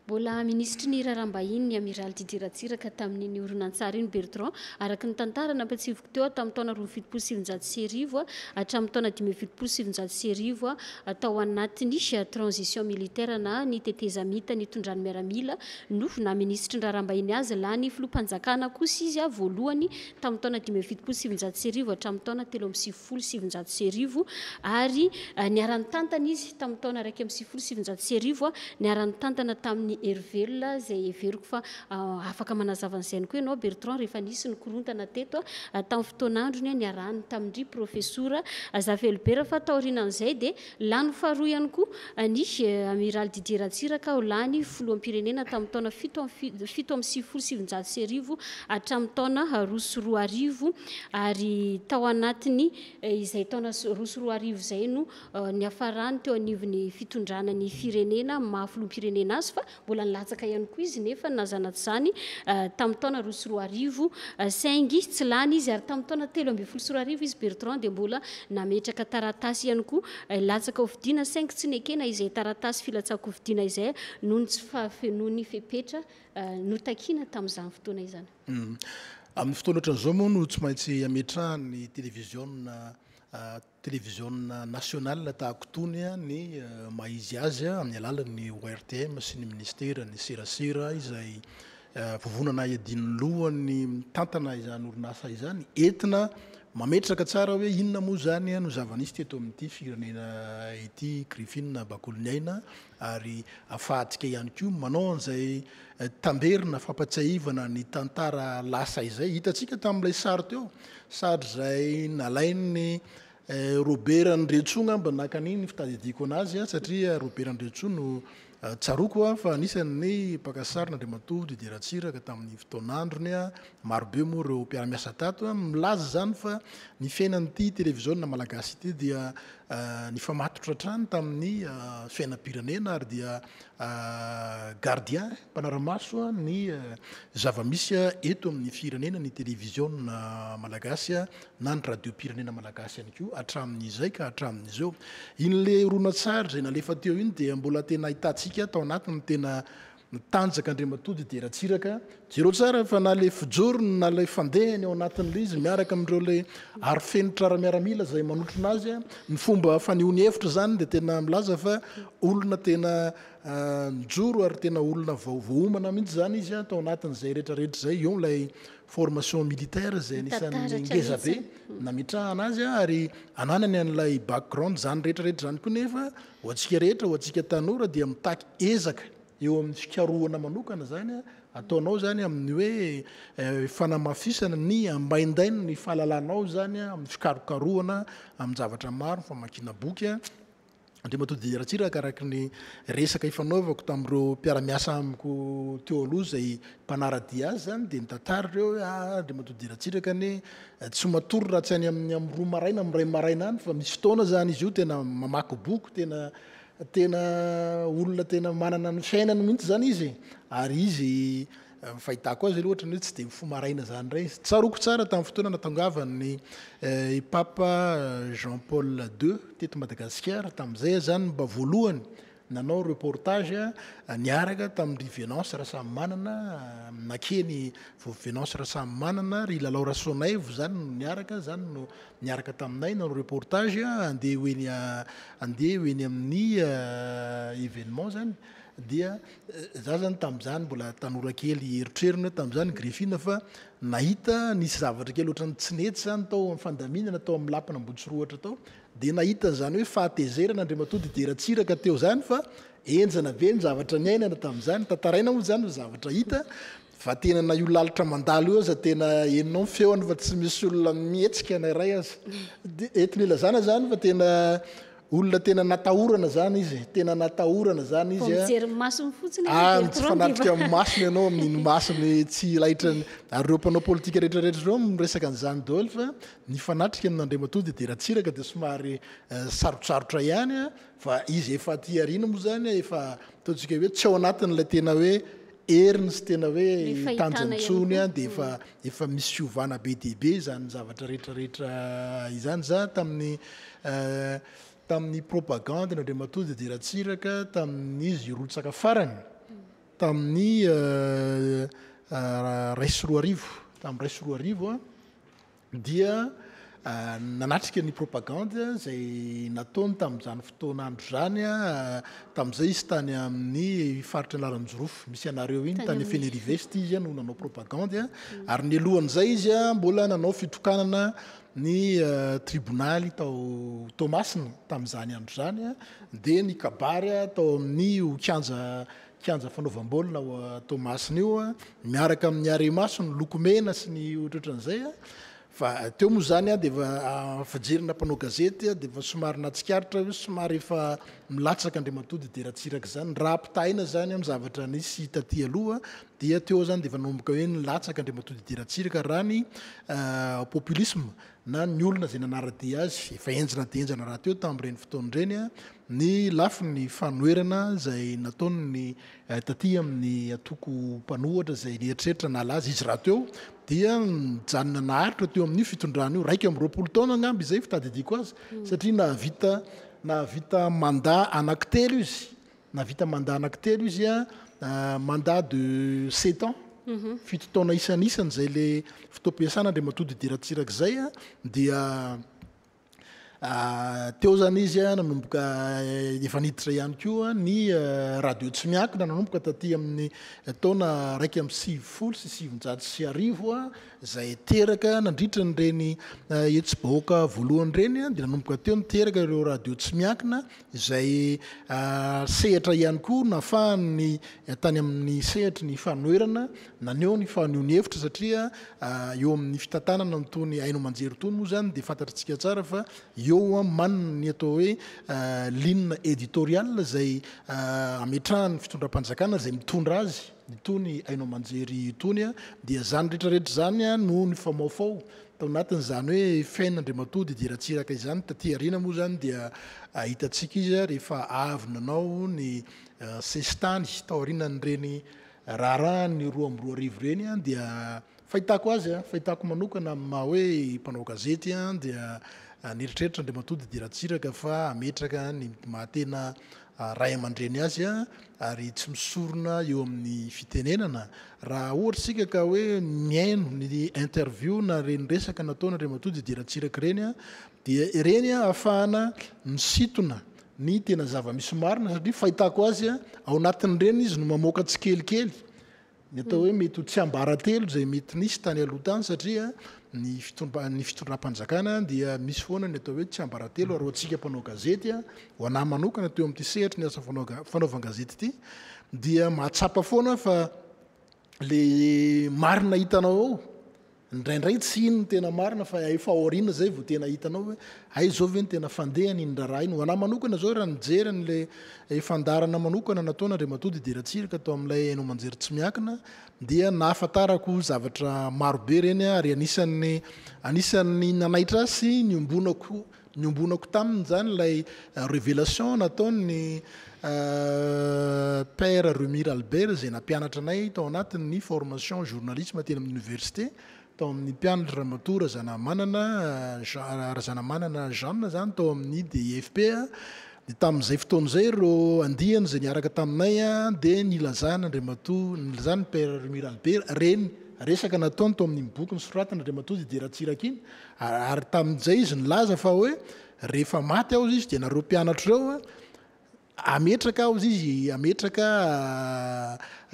Mbola ministry ny raharambahiny ny amiral Didier Ratsiraka tamin'ny horonan-tsary iny Bertrand araka ny tantara nampatsivoko teo tamin'ny taona 2017 hatramin'ny taona 2017 atao anatin'ny transition militaire na ny tetezamita ny tondrany miaramila no na ministry ny raharambahiny azy la ny filoham-panjakana kosa izy voalohany tamin'ny taona 2017 hatramin'ny taona 2017 ary niarany tantana izy tamin'ny taona 2017 niarany tantana tamin'ny Hervelona zay everiko fa afaka manazava an'izay koa ianao Bertrand rehefa nisy ny korontana teto tamin'ny fotoanandrony niarahany tamin'ny professeur Zavelbera fa taorinan'izay dia lany faharoa ihany koa ny amiral Didier Ratsiraka ao lany filoham-pirenena tamin'ny taona 7 hatramin'ny taona 2010 ary tao anatiny izay taona 2010 zay no niafarany teo anivon'ny fitondrana ny firenena mahafiloham-pirenena azy fa mbola nilatsaka ihany koa izy nefa nazanaty zany tamin'ny taona 2010 saingy tsy lany izy ary tamin'ny taona 2010 izy Bertrand dia mbola nametraka taratasy ihany koa latsaka hofidiana saingy tsy nekena izay taratasy filatsaka hofidiana izay noho ny tsy fahafenoan'ny fepetra notakiana tamin'izany fotoana izany. Amin'ny fotoana ohatran'izao moa no tsy maintsy ametrahany télévision nationale tahako tony ny maizy azy amin'ny alalan'ny ORTM sy ny ministera ny serasera izay vovonana iadiny lohany tantana izany orinasa izany entina mametraka tsara hoe inona moa zany no zava-nisy teto amin'ity firenena ity Griffin Bakoloniaina ary afahantsika ihany koa manao an'izay tamberina fampatsiahivana ny tantara lasa izay hitantsika tamin'ilay sary teo sary zay nalainy Robert Ndretsona mba nakaniny fitadidiako anazy satria Robert Ndretso no tsaroko fa anisan'ny mpakasaryn'Andriamatoa Didier Ratsiraka tamin'ny fotoanandrony marobe moa ireo mpiara-miasa tato milaza zany fa ny fiainan'ity télévision malagasy ity dia ny famatotra trano tamin'ny fiainam-pirenena ary dia gardien mpanaramaso ny zava-misy eto amin'ny firenena ny télévision malagasy na ny radio-pirenena malagasy ihany koa hatramin'izay ka hatramin'izao in'le horonan-tsary zay nalefa teo iny dia mbola tena ahitantsika tao anatiny tena nitanjaka Andriamatoa Didier Ratsiraka jereo tsara fa na le fijorony na le fandehany ao anatin'le izy miaraka amin'ireo le arifenitra ara-miaramila zay manotrona azy ny fomba fanehoany hevitra zany dia tena milaza fa olona tena mijoro ary tena olona voaomana mihitsy zany izy tao anatin'izay rehetrarehetra zay eo ilay formation militaire zay anisan'ny ngeza be nametrahana azy ary ananany an'ilay background zany rehetrarehetra zany koa nefa ho antsika rehetra ho antsika tanora dia mitaky ezaka eo amin'ny fikaroana manokana zany ataonao zany amin'ny hoe fanamafisana ny ambaindaina ny fahalalanao zany amin'ny fikarokaroana amin'ny zavatra maro famakina boky Andria Matoa Diratsiraka araky ny resaka ifanaovako tamin'ireo mpiara-miasa amiko teo aloha zay mpanaradia azy zany dia nitantara reo Andria Matoa Diratsiraka ny tsy matory raha tsy any amin'ny roa maraina amin'ny ray maraina any fa misy fotoana zany izy io tena mamaky boky tena olona tena manana ny fiainany mihitsy zany izy ary izy fahitako azy aloha ohatra ny hoe tsy dia mifomaraina zany ray izy tsaroko tsara tamin'ny fotoana natongavany Papa Jean Paul II teto Madagasikara tamin'izay zany mba voalohany nanao reportage niaraka tamin'ny Venance Rasamy Manana nakeny Venance Rasamy Manana ry Lalao Rasonaivo zany no niaraka zany no niaraka taminay nanao reportage andeha hoeny amin'ny événement zany dia za zany tamin'izany mbola tanora kely eritrerina tamin'izany Griffine fa nahita nisy zavatra kely ohatrany tsinety zany tao amin'ny fandaminana tao amin'ny lapina Amboditsiroatra tao dia nahita zany hoe fahatezerana Andria Matoa Diratsiraka teo zany fa enjana be ny zavatra niainana tamin'izany tantaraina moa zany zavatra hita fa tena na io lalitra mandalo io aza tena eninao ny feony fa tsy misy olona mihetsika na iray azy eto nilazana zany fa tena olona tena natahorana zany izy tena natahorana zany izy mijery masony fotsiny tsy fanatrika amin'ny masony ianao amin'iny masony tsy lahitrany ary reo mpanao politika rehetrarehetra reo miresaka an'izany daholo fa ny fanatrika amin'Andria Matoa Diratsiraka dia somary sarotsarotra ihany fa izy efa aty ariana moa zany efa ataontsika hoe tsy ao anatin'ilay tena hoe eriny sy tena hoe tanjantsony dia efa misy fiovana be diabe zany zavatra rehetrarehetra izany za tamin'ny propagande n'Andria Matoa Diratsiraka tamin'izy rotsaka farany tamin'ny ray sy roa arivo tamin'ny ray sy roa arivo dia nanatrika ny propagande zay nataony tamin'izany fotoana andro zany tamin'izay izy tany amin'ny faritra Laranjorofo misy anareo iny tany Fenerive-st izy no nanao propagande ary ny alohan'izay izy mbola nanao fitokanana ny tribonaly tao Tomasina tamin'izany andro zany dia ny kabary tao amin'ny kianja fanaovam-baolina Tomasina io miaraka amin'ny Aremaso ny lokomena sy ny ohatran'izay fa teo moa zany dia efa fajerina mpanao gazety dia efa somary natsikaritra hoe somary efa milatsaka Andria Matoa Diratsiraka zany raha ampitahina zany amin'ny zavatra nisy taty aloha dia teo zany dia efa nanomboka hoe nilatsaka Andria Matoa Diratsiraka raha ny populisme na ny olona zay nanaradia azy efa enjana dia enjana raha teo tamin'ireny fotoana ireny ny lafi ny fanoerana zay nataony ny taty amin'ny atoko mpanohatra zay nieritreritra nala azy izy raha teo dia mijanona naharitra teo amin'ny fitondrana io raiky amin'ny 20 taona angamby izay fitadidiko azy satria nahavita mandat anankitelo izy mandat de 7 ans fito taona isan'isany zay le fotoam-piasana Andria Matoa Diratsiraka zay dia teo zany izy nanomboka efa niditra ihany koa ny radio tsy miankina nanomboka taty amin'ny taona 1990 zay teraka nandritra nyreny etsy-bahoaka voalohany reny dia nanomboka teo niteraka ireo radio tsy miankina izay sehatra ihany koa nafahany tany amin'ny sehatry ny fanoerana naneo ny faneony hevitra satria eo amin'ny fitantanana n'itony haino manjery tony moa zany dia fantatritsika tsara fa eo manina ny atao hoe ligne éditorial zay ametrahany fitondram-panjakana zay mitondra azy itony haino manjery itony dia zany rehetrarehetra zany no ny famaofao tao anatin'izany hoe fiainan'Andria Matoa Diratsiraka izany taty ariana moa zany dia hitantsika izy rehefa avy nanao ny sestany tao aorianan'ireny raharaha ny 2 reny dia fahitako azy fahitako manokana maha hoe mpanao gazety dia nieritreritra Andria Matoa Diratsiraka fa ametraka ny mahatena ray aman-dreny azy ary tsy misorona eo amin'ny fitenenana raha ohatra sika ka hoe miaino ny interview na reny resaka nataony Andria Matoa Diratsiraka reny dia ireny ahafahana misitona ny tena zava-misy marina satria fahitako azy ao anatin'ireny izy no mamoaka tsikelikely ny atao hoe mety ho tsy ambaratelo zay mety nisy tany aloha tany satria ny fitondram-panjakana dia misy foana ny atao hoe tsy ambaratelo ary atsika mpanao gazety ho anahy manokana teo amin'ity sehatra ny asa fanaovan-gazety ity dia mahatsapa foana fa le marina hitanao ao indraindray tsy ino ny tena marina fa efa aoriana zay vao tena hitanao hoe ay zao ve ny tena fandehany iny raharaha iny ho anahy manokana zao raha nijery n'le fandarana manokana nataona Andriamatody Diratsiraka tao amin'ilay hainao manjery tsy miakina dia nahafantarako zavatra marobe reny ary anisan'ny nanaitra sy niombonako taminy zany ilay révélation nataony Père Remire Albert zay nampianatra anay tao anatin'ny formation journalisme teny amin'ny université tao amin'ny mpianatra Ramatoa Razanamanana Jeanne zany tao amin'ny DIFP de tamin'izay fotoan'izay reo andiany zay niaraka taminay dia nilazana Andriamatoa nilazana Père Remire Albert reny resaka nataony tao amin'ny boky nosoratana Andriamatody Diratsiraka iny ary tamin'izay izy nilaza fa hoe rehefa maty aho izy dia nareo mpianatra reo ametraka aho izy ametraka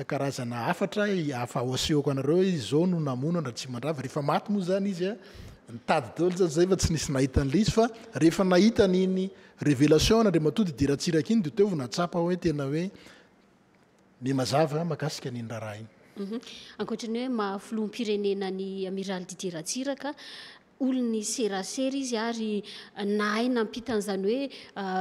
karazana afatra afa osehoko anareo izy zao no namonana tsy mandrava rehefa maty moa zany izy nitady daholo zay fa tsy nisy nahita an'le izy fa rehefa nahita n'iny révélation Andriamatody Diratsiraka iny dia teo natsapa hoe tena hoe mazava makasika n'iny raharaha iny. Ankoatrany hoe mahafiloham-pirenena ny Amiral Diratsiraka olony serasera izy ary nahay nampitan'izany hoe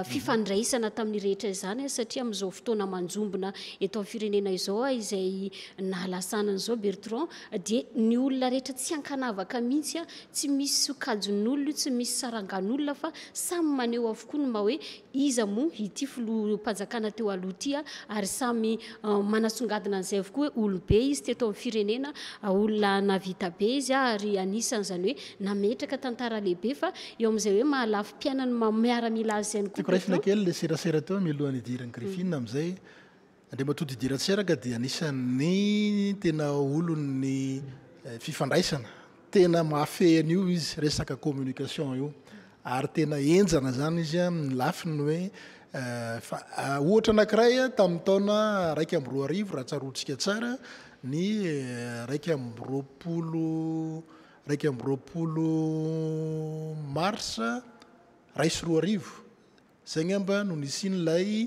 fifandraisana tamin'ny rehetra izany satria amin'izao fotoana manjombona eto amin'ny firenena izao izay nahalasana an'izao Bertrand dia ny olona rehetra tsy ankanavaka mihitsy tsy misy sokajon'olona tsy misy sarangan'olona fa samy maneho avokoa ny ma hoe iza moa ity filoham-panjakana teo aloha ity ary samy manasongadina an'izay avokoa hoe olobe izy teto amin'ny firenena olona navita be izy ary anisan'izany hoe metraka tantara lehibe fa eo amin'izay hoe mahalafy mpiainany miaramila azy ihany koa. Raisina kely le serasera teo mialohan'ny idirany Griffin amin'izay Andriamatody Diratsiraka dia anisan'ny tena olony fifandraisana tena mahafehany io izy resaka communication io ary tena enjana zany izy amin'ny lafiny hoe ohatra anankiray tamin'ny taona 2010 raha tsaroantsika tsara ny 2020 mars 2010 zay ngamba no nisin'ilay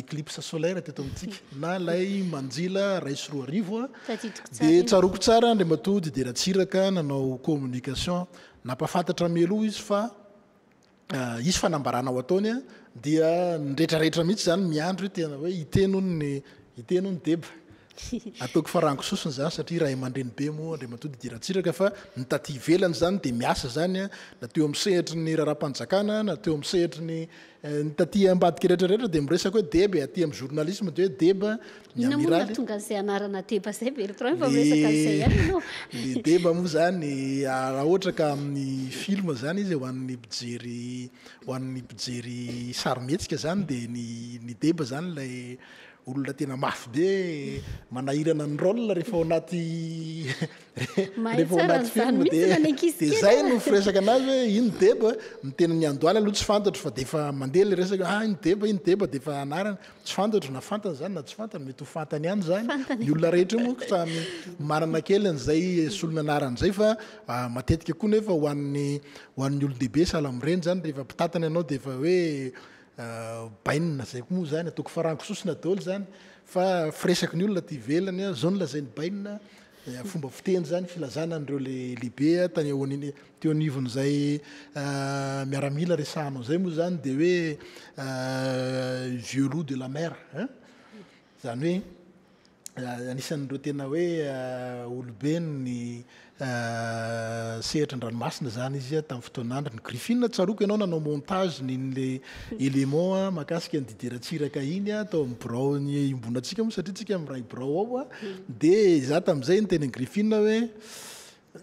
éclipse solaire teto amintsika na lay manjila 2010 dia tsaroko tsara Andriamatody Diratsiraka nanao communication nampafantatra mialoha izy fa izy fanambarana ao ataony dia nretrarehetra mihitsy zany miandro tena hoe hiteno ny deba ataoko farango sosiny zany satria raha aman-dreny be moa Andriamatody Diratsiraka fa ny taty ivelany zany dia miasa zany na teo amin'ny sehitry ny raharam-panjakana na teo amin'ny sehitry ny taty ambadika rehetrarehetra dia miresaka hoe deba aty amin'ny journalisme dia hoe deba ny amiraly tonga zay anarana deba zay Bertrand fa resaka an'izay ihany ianao le deba moa zany raha ohatra ka amin'ny film zany izy ho an'ny mpijery sarimihetsika zany dia ny deba zany lay olona tena mafy be manahirana ny rôle rehefa ao anaty film dia zay no firesaka anazy hoe iny deba mitena ny andoaly aloha tsy fantatro fa dia efa mandeha le resaka iny deba dia efa anarana tsy fantatro na fantany zany na tsy fantany mety ho fantany ihany zany ny olona rehetra moa samy manana kely an'izay solona anaran'izay fa matetika koa nefa ho an'ny olon-dehibe sahala amin'ireny zany rehefa mpitatana ianao dia efa hoe bainina zay moa zany ataoko farango sosina daholo zany fa firesaky ny olona ty ivelany zao nolazainy bainina fomba fiteny zany filazana an'ireo lehibe tany teo anivon'izay miaramila resahanao zay moa zany dia hoe vieux loup de la mer zany hoe anisan'ireo tena hoe olobe ny sehatra n-dranomasina zany izy tamin'ny fotoanandro ny Griffin tsaroko ianao nanao montage n'inyle élément makasika ny Diratsiraka iny tao amin'ny birao ny imbonantsika moa satria tsika miray birao ao dia za tamin'izay ny teny Griffin hoe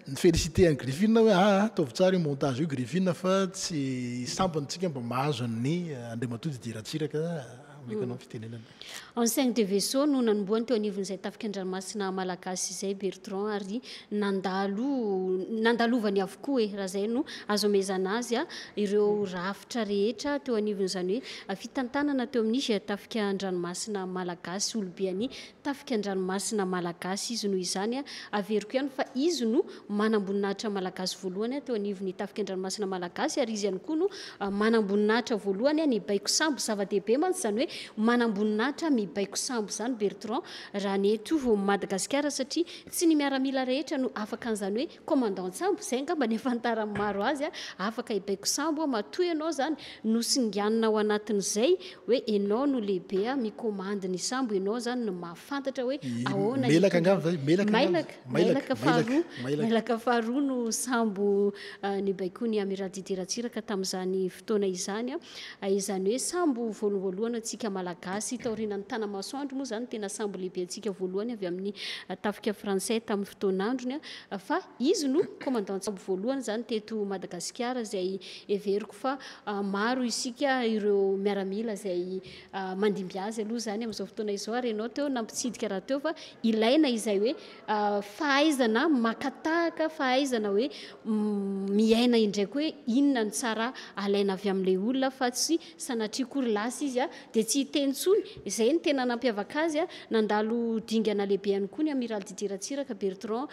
ny félicité any Griffin hoe ataovy tsara io montage io Griffin fa tsy sampanytsika mba mahazo ny Andriamatody Diratsiraka mekanao fitenenana Enseigne de vaisseau no nanomboany teo anivon'izay tafika an-dranomasina malagasy izay Bertrand ary nandalovany avokoa raha zay no azo amezana azy ireo rafitra rehetra teo anivon'izany hoe fitantanana teo amin'izy tafika an-dranomasina malagasy olobeany tafika an-dranomasina malagasy izy noho izany averiko ihany fa izy no manamboninahitra malagasy voalohany teo anivon'ny tafika an-dranomasina malagasy ary izy ihany koa no manamboninahitra voalohany ny baiko sambo zava-dehibe mantsy zany hoe manamboninahitra mibaiko sambo zany Bertrand raha ny eto vo Madagasikara satria tsy ny miaramila rehetra no afaka an'izany hoe commandant sambo zay ngamba ny afantarany maro azy afaka hibaiko sambo matoy ianao zany nosinganina ao anatin'izay hoe ianao no lehibe mikomandy ny sambo ianao zany no mahafantatra hoe ahoana mailaka faharoa no sambo ny baikony amiral Didier Ratsiraka tamin'izany fotoana izany izany hoe sambo voalohany atsika malagasy taorinany tanamasoandro moa zany tena sambo lehibe atsika voalohany avy amin'ny tafika français tamin'ny fotoanandrony fa izy no commandant sambo voalohany zany teto Madagasikara zay everiko fa maro isika ireo miaramila zay mandimby azy aloha zany amin'izao fotoana izao ary ianao teo nampitsidika raha teo fa ilaina izay hoe fahaizana makatahaka fahaizana hoe miaina indraiky hoe inona ny tsara alaina avy amin'ilay olona fa tsy sanatria kory lasa izy dia tsy hiteny tsony izay ny tena nampiavaka azy nandalo dingana lehibe ihany koa ny amiral Didier Ratsiraka Bertrand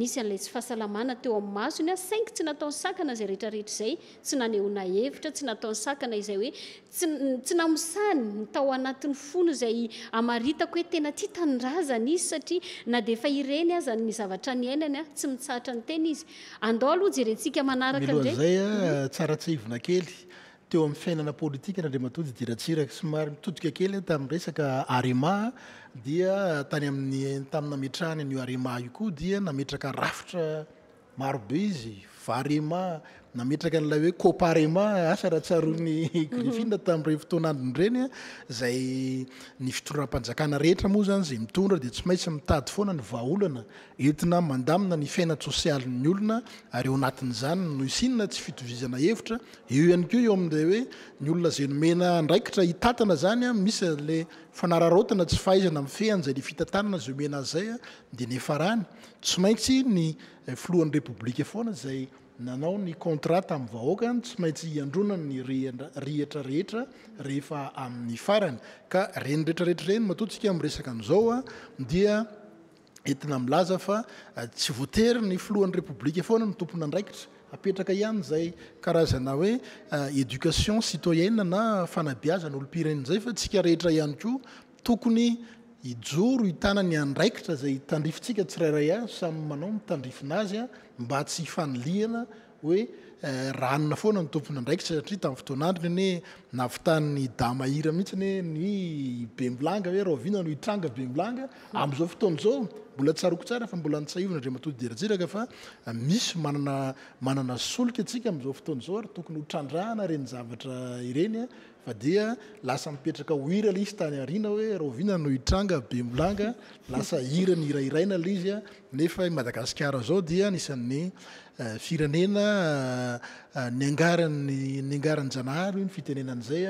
nisy an'ilay tsy fahasalamana teo amin'ny masony saingy tsy nataony sakana izay rehetrarehetra izay tsy nanehoana hevitra tsy nataony sakana izay hoe tsy namosany tao anatin'ny fono izay amaritako hoe tena tia tanindrazana izy satria na dia efa ireny aza ny zavatra ny ainany tsy mitsahatra ny tena izy andao aloha jerentsika manaraka zay tsara tsy ivona kely teo amin'ny fiainana politika n'Andriamatoa Didier Ratsiraka somary mitodika kely tamin'ny resaka arema dia tamin'ny nametrahany an'io arema io koa dia nametraka rafitra marobe izy varema nametraka n'ilay hoe coparema asa raha tsaroany Griffin tamin'ireny fotoanandrony ireny zay ny fitondram-panjakana rehetra moa zany zay mitondra dia tsy maintsy mitady foana ny vahaolana entina mandamina ny fiainana sosialin'ny olona ary eo anatin'izany no isinona tsy fitovizana hevitra eo ihany koa eo amin'ilay hoe ny olona zay nomena andraikitra hitatana zany misy le fanararaotana tsy fahaizana mifehany zay le fitantanana zay omena azay dia nefarany tsy maintsy ny filohan'ny repoblika foana zay nanao ny contrat tamin'ny vahoaka tsy maintsy iandronany ny rihatra rehetra rehefa amin'ny farany ka reny rehetrarehetra reny matoantsika amin'ny resaka an'izao dia entina milaza fa tsy voatery ny filohan'ny repoblika foana ny tompona andraikitra apetraka ihany zay karazana hoe éducation citoyenne na fanabeazana olom-pirenena zay fa tsika rehetra ihany koa tokony ijoro hitana ny andraikitra zay tandrifitsika tsirairay samy manao mitandrifina azy mba tsy faniliana hoe ranona foana ny tompony andraikitra satria tamin'ny fotoanandrony hoe navitany damahira mihitsy ny Bemblanga hoe Rovina no hitranga Bemblanga amin'izao fotoana izao mbola tsaroko tsara fa mbola nitsahivana Andriamatoa Didier Ratsiraka fa misy manana solika atsika amin'izao fotoana izao ary tokony hotrandrahana reny zavatra ireny fa dia lasa mipetraka hohira le izy tany ariana hoe Rovina no hitranga Bemblanga lasa hira ny irairaina le izy nefa Madagasikara zao dia anisan'ny firenena ny angaran-janahary ny fitenenan'izay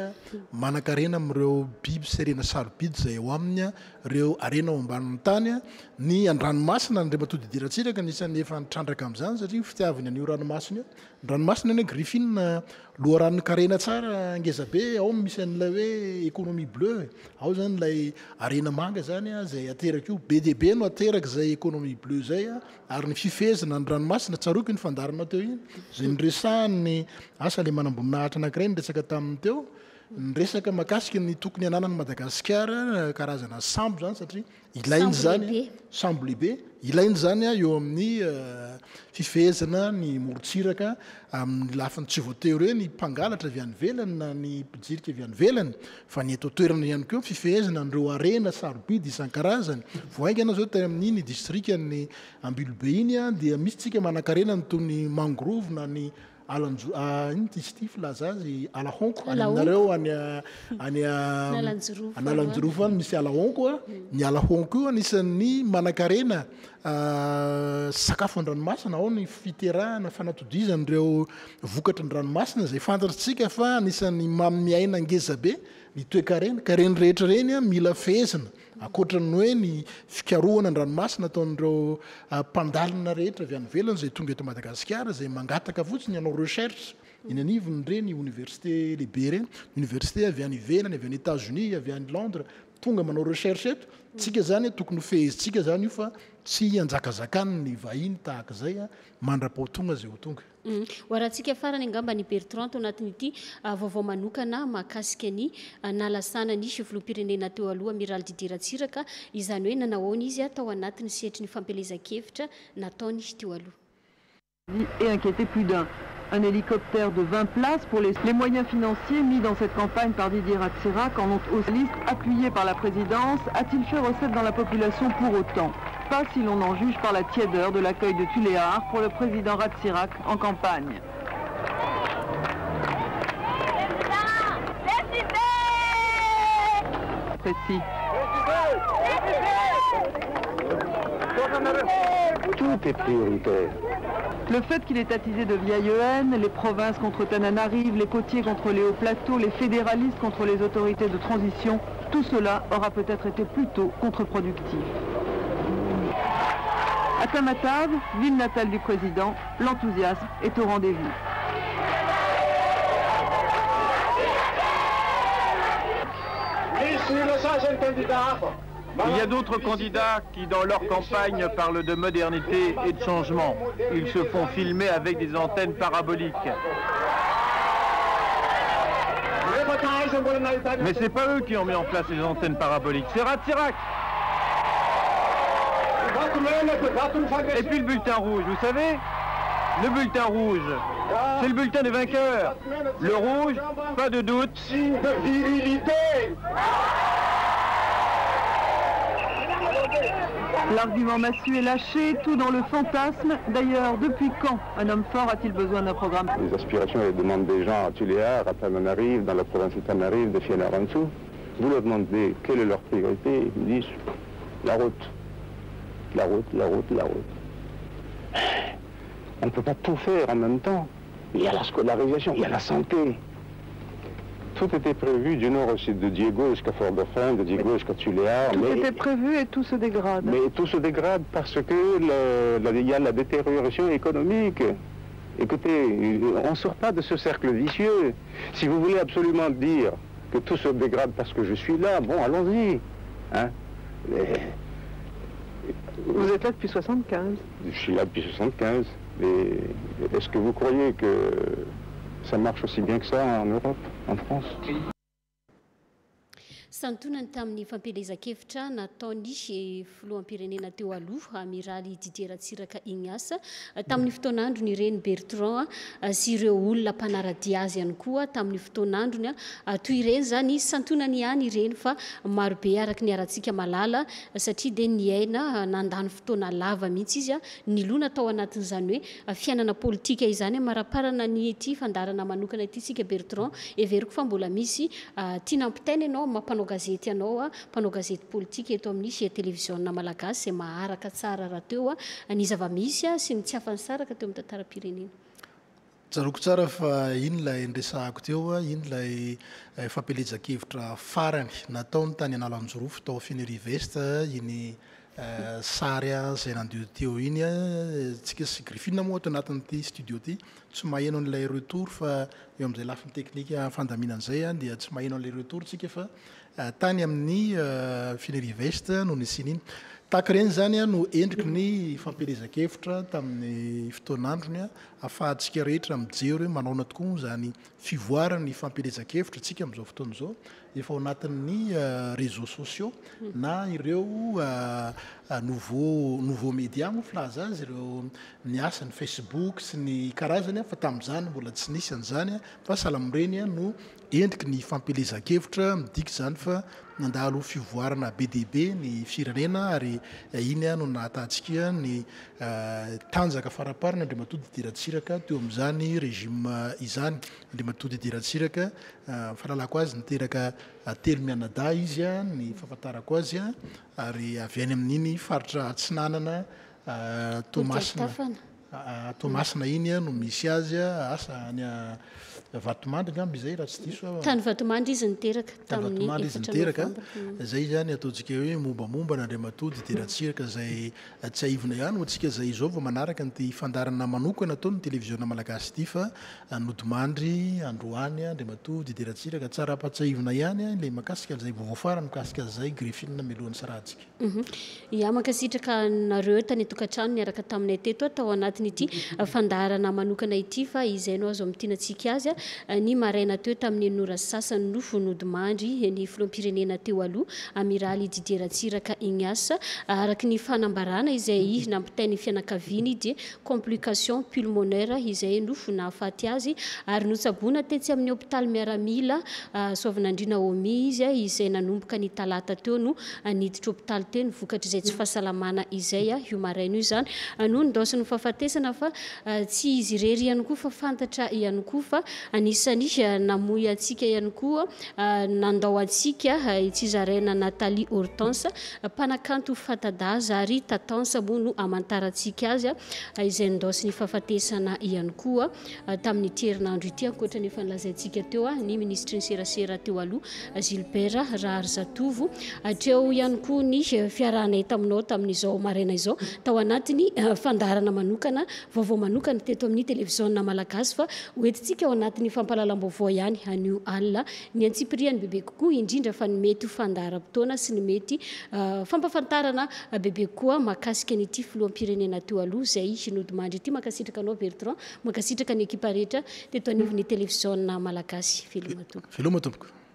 manan-karena amin'ireo biby sy arena sarobidy zay eo aminy ireo arena ao ambanin'ny tany ny an-dranomasina Andriamatoa Didier Ratsiraka anisan'ny efa nitrandraka amin'izany satria fitiavany an'io ranomasina ny ranomasina ny Griffin loharanony karena tsara angeza be ao misy an'ilay hoe économie bleue ao zany ilay arena manga zany zay ateraka io be dia be no ateraka zay économie bleue zay ary ny fifezana ny ranomasina tsaroky ny fandaranao teo iny zay nyresahany asa le manamboninahitra anankiray nyresaka taminy teo ny resaka makasika ny tokony ananany Madagasikara karazana sambo zany satria ilainy zany sambo lehibe ilainy zany eo amin'ny fifehezana ny morontsiraka amin'ny lafiny tsy voateo reo ny mpangalatra avy any velany na ny mpijirika avy any velany fa ny eto toerana ihany koa fifehezana nireo arena sarobidy isan-karazany voaingana zao tany amin'iny distrika ny Ambilobe iny dia misy tsika manan-karena ny toy ny mangrove na ny iny tistif laza azy alahonko aminareo analanjorofo any misy alahonko ny alahonko io anisan'ny manan-karena sakafo an-dranomasina ao ny fiterahana fanatodizan'ireo vokatra ny ranomasina zay fantatritsika fa anisan'ny miaina ngeza be ny toe-karena ka reny rehetra reny mila fehezina akoatran'ny hoe ny fikarohana ny ranomasina ataon'ireo mpandalina rehetra avy any velona zay tonga eto Madagasikara zay mangataka fotsiny hanao recherche iny anivony reny université lehibe reny université avy any ivelany avy any États-Unis avy any Londres tonga manao recherche eto tsika zany tokony fehezitsika zany io fa tsy anjakazakany ny vahiny tahaka zay mandra-paotonga zay ho tonga ho arahantsika farany angamba ny Bertrand tao anatin'ity vaovao manokana mahakasika ny nalasana ny filoham-pirenena teo aloha Amiral Didier Ratsiraka izany hoe nanahoana izy tao anatin'ny sehatry ny fampelezan-kevitra nataony teo aloha. Et inquiété plus d'un. Un hélicoptère de 20 places pour les moyens financiers mis dans cette campagne par Didier Ratsiraka en ont aussi liste appuyé par la présidence. A-t-il fait recette dans la population pour autant? Pas si l'on en juge par la tiédeur de l'accueil de Tuléar pour le président Ratsiraka en campagne. Précis. Tout est prioritaire. Le fait qu'il ait attisé de vieilles haines, les provinces contre Tananarive, les côtiers contre les hauts plateaux, les fédéralistes contre les autorités de transition, tout cela aura peut-être été plutôt contre-productif. À Tamatave, ville natale du président, l'enthousiasme est au rendez-vous. Il y a d'autres candidats qui, dans leur campagne, parlent de modernité et de changement. Ils se font filmer avec des antennes paraboliques. Mais c'est pas eux qui ont mis en place les antennes paraboliques, c'est Ratsiraka. Et puis le bulletin rouge, vous savez, le bulletin rouge, c'est le bulletin des vainqueurs. Le rouge, pas de doute, signe de virilité. L'argument massu est lâché, tout dans le fantasme. D'ailleurs, depuis quand un homme fort a-t-il besoin d'un programme? Les aspirations et les demandes des gens à Tuléar, à Tananarive, dans la province de Tananarive, de Fianarantsoa, vous leur demandez quelle est leur priorité, ils disent la route. La route, la route, la route. On ne peut pas tout faire en même temps. Il y a la scolarisation, il y a la santé. Tout était prévu du nord aussi, de Diego jusqu'à Fort-Dauphin, de Diego jusqu'à Tuléar. Tout était prévu et tout se dégrade. Mais tout se dégrade parce que il y a la détérioration économique. Écoutez, on ne sort pas de ce cercle vicieux. Si vous voulez absolument dire que tout se dégrade parce que je suis là, bon, allons-y. Hein? Vous êtes là depuis 75. Je suis là depuis 75. Et est-ce que vous croyez que ça marche aussi bien que ça en Europe, en France? Santonany tamin'ny fampelezan-kevitra nataony filoham-pirenena teo aloha Amiraly Didier Ratsiraka igny asa tamin'ny fotoan'androny ireny Bertrand sy ireo olona mpanarady azy ihany koa tamin'ny fotoan'androny toy ireny zany santonany ihany ireny fa marobe araka ny arantsika malala satria dia niaina nandany fotoana lava mihitsy izy nilona tao anatin'izany hoe fiainana politika izany maraparana ny ity fandarana manokana ity sika Bertrand everiko fa mbola misy tia nampitainy ianao mampanao gazety ianao mpanao gazety politika eto amin'ny télévision malagasy zay maharaka tsara raha teo ny zava-misy sy ny tsy afany saraka teo amin'ny tantaram-pirenena. Tsaroko tsara fa iny lay ndresahako teo iny lay fampelezan-kevitra farany nataony tany Analanjorofo tao Fianarivesta iny sary zay nandio teo iny tsika sy Griffin moa ato anatin'ity studio ty tsy maheno an'ilay retour fa eo amin'izay lafiny teknika fandaminan'izay dia tsy maheno an'ilay retour tsika fa tany amin'ny Fianarivesta no nisin'iny tahaka reny zany no endriky ny fampelezan-kevitra tamin'ny fotoan'androny afahantsika rehetra mijery hoe manao tokoa zany fivoarany fampelezan-kevitra tsika amin'izao fotoana izao efa ao anatin'ny réseaux sociaux na ireo nouveau média moa filaza azy ireo ny asany Facebook sy ny karazany fa tamin'izany mbola tsy nisy an'izany fa salamoreny no endriky ny fampelezan-kevitra midika zany fa nandalo fivoarana BDB ny firenena ary iny no nahatatsika ny tanjaka faraparina Andriamatoa Didier Ratsiraka teo amin'izany régime izany. Andriamatoa Didier Ratsiraka fahalalako azy niteraka telo mianadahy izy ny fahafantarako azy ary avy any amin'iny faritra Atsinanana Tomasina iny no misy azy asa any Vatomandry ngamby zay raha tsy diso tany Vatomandry izy niteraka tamin'ny Vatomandry izy niteraka zay zany ataontsika hoe mombamomba na Andriamatody Deratsiraka zay tsy aivina ihany hoantsika zay izao vao manaraka ny fandarana manokana ataon'ny televiziona malagasy ity fa Nodimandry Androany Andriamatody Deratsiraka tsara apatsahivina ihany le makasika zay vovoafara mikasika zay Griffin melohan'ny saratsika ia makasitraka nareo tany tokantrano niaraka taminay teto tao anatin'ity fandarana manokana ity fa izay no azo am'tianatsika azy ny maraina teo tamin'ny nora sasany nofo Nodimandry ny filoam-pirenena teo aloha Amiraly Didier Ratsiraka Ignace araky ny fanambarana izay nampitainy fianakaviany dia complication pulmonaire izay nofo nahafaty azy ary notsabona tetsy amin'ny hôpitaly miaramila Soavinandriana Omi izy izay nanomboka ny talata teo no niditra hôpitaly teo ny vokatra izay tsy fahasalamana izay io maraina io zany no ndosiny fahafatesana fa tsy izy irery ihany koa fa fantatra ihany koa fa anisany namoy atsika ihany koa nandao atsika Tsizaraina Nathalie Hortense mpanakanto fatadaza ary tatansa moa no amantarantsika azy izay ndosiny fahafatesana ihany koa tamin'ny herinandro ity ankoatra nefa nilazaintsika teo ny ministre ny serasera teo aloha Gilbert Raharzatovo atreo ihany koa ny fiarahanay taminao tamin'izao maraina izao tao anatiny fandarana manokana vaovao manokana teto amin'ny televiziona malagasy fa hoentintsika ao anatin'ny fampahalalam-baovao ihany anio alina ny antsipiriany bebe kokoa indrindra fa ny mety ho fandaharam-potoana sy ny mety fampafantarana bebe koa makasika n'ity filoam-pirenena teo aloha zay Nodimandry ity makasitraka anao Bertrand makasitraka ny ekipa rehetra teto anivon'ny televiziona malagasy filoma tompoko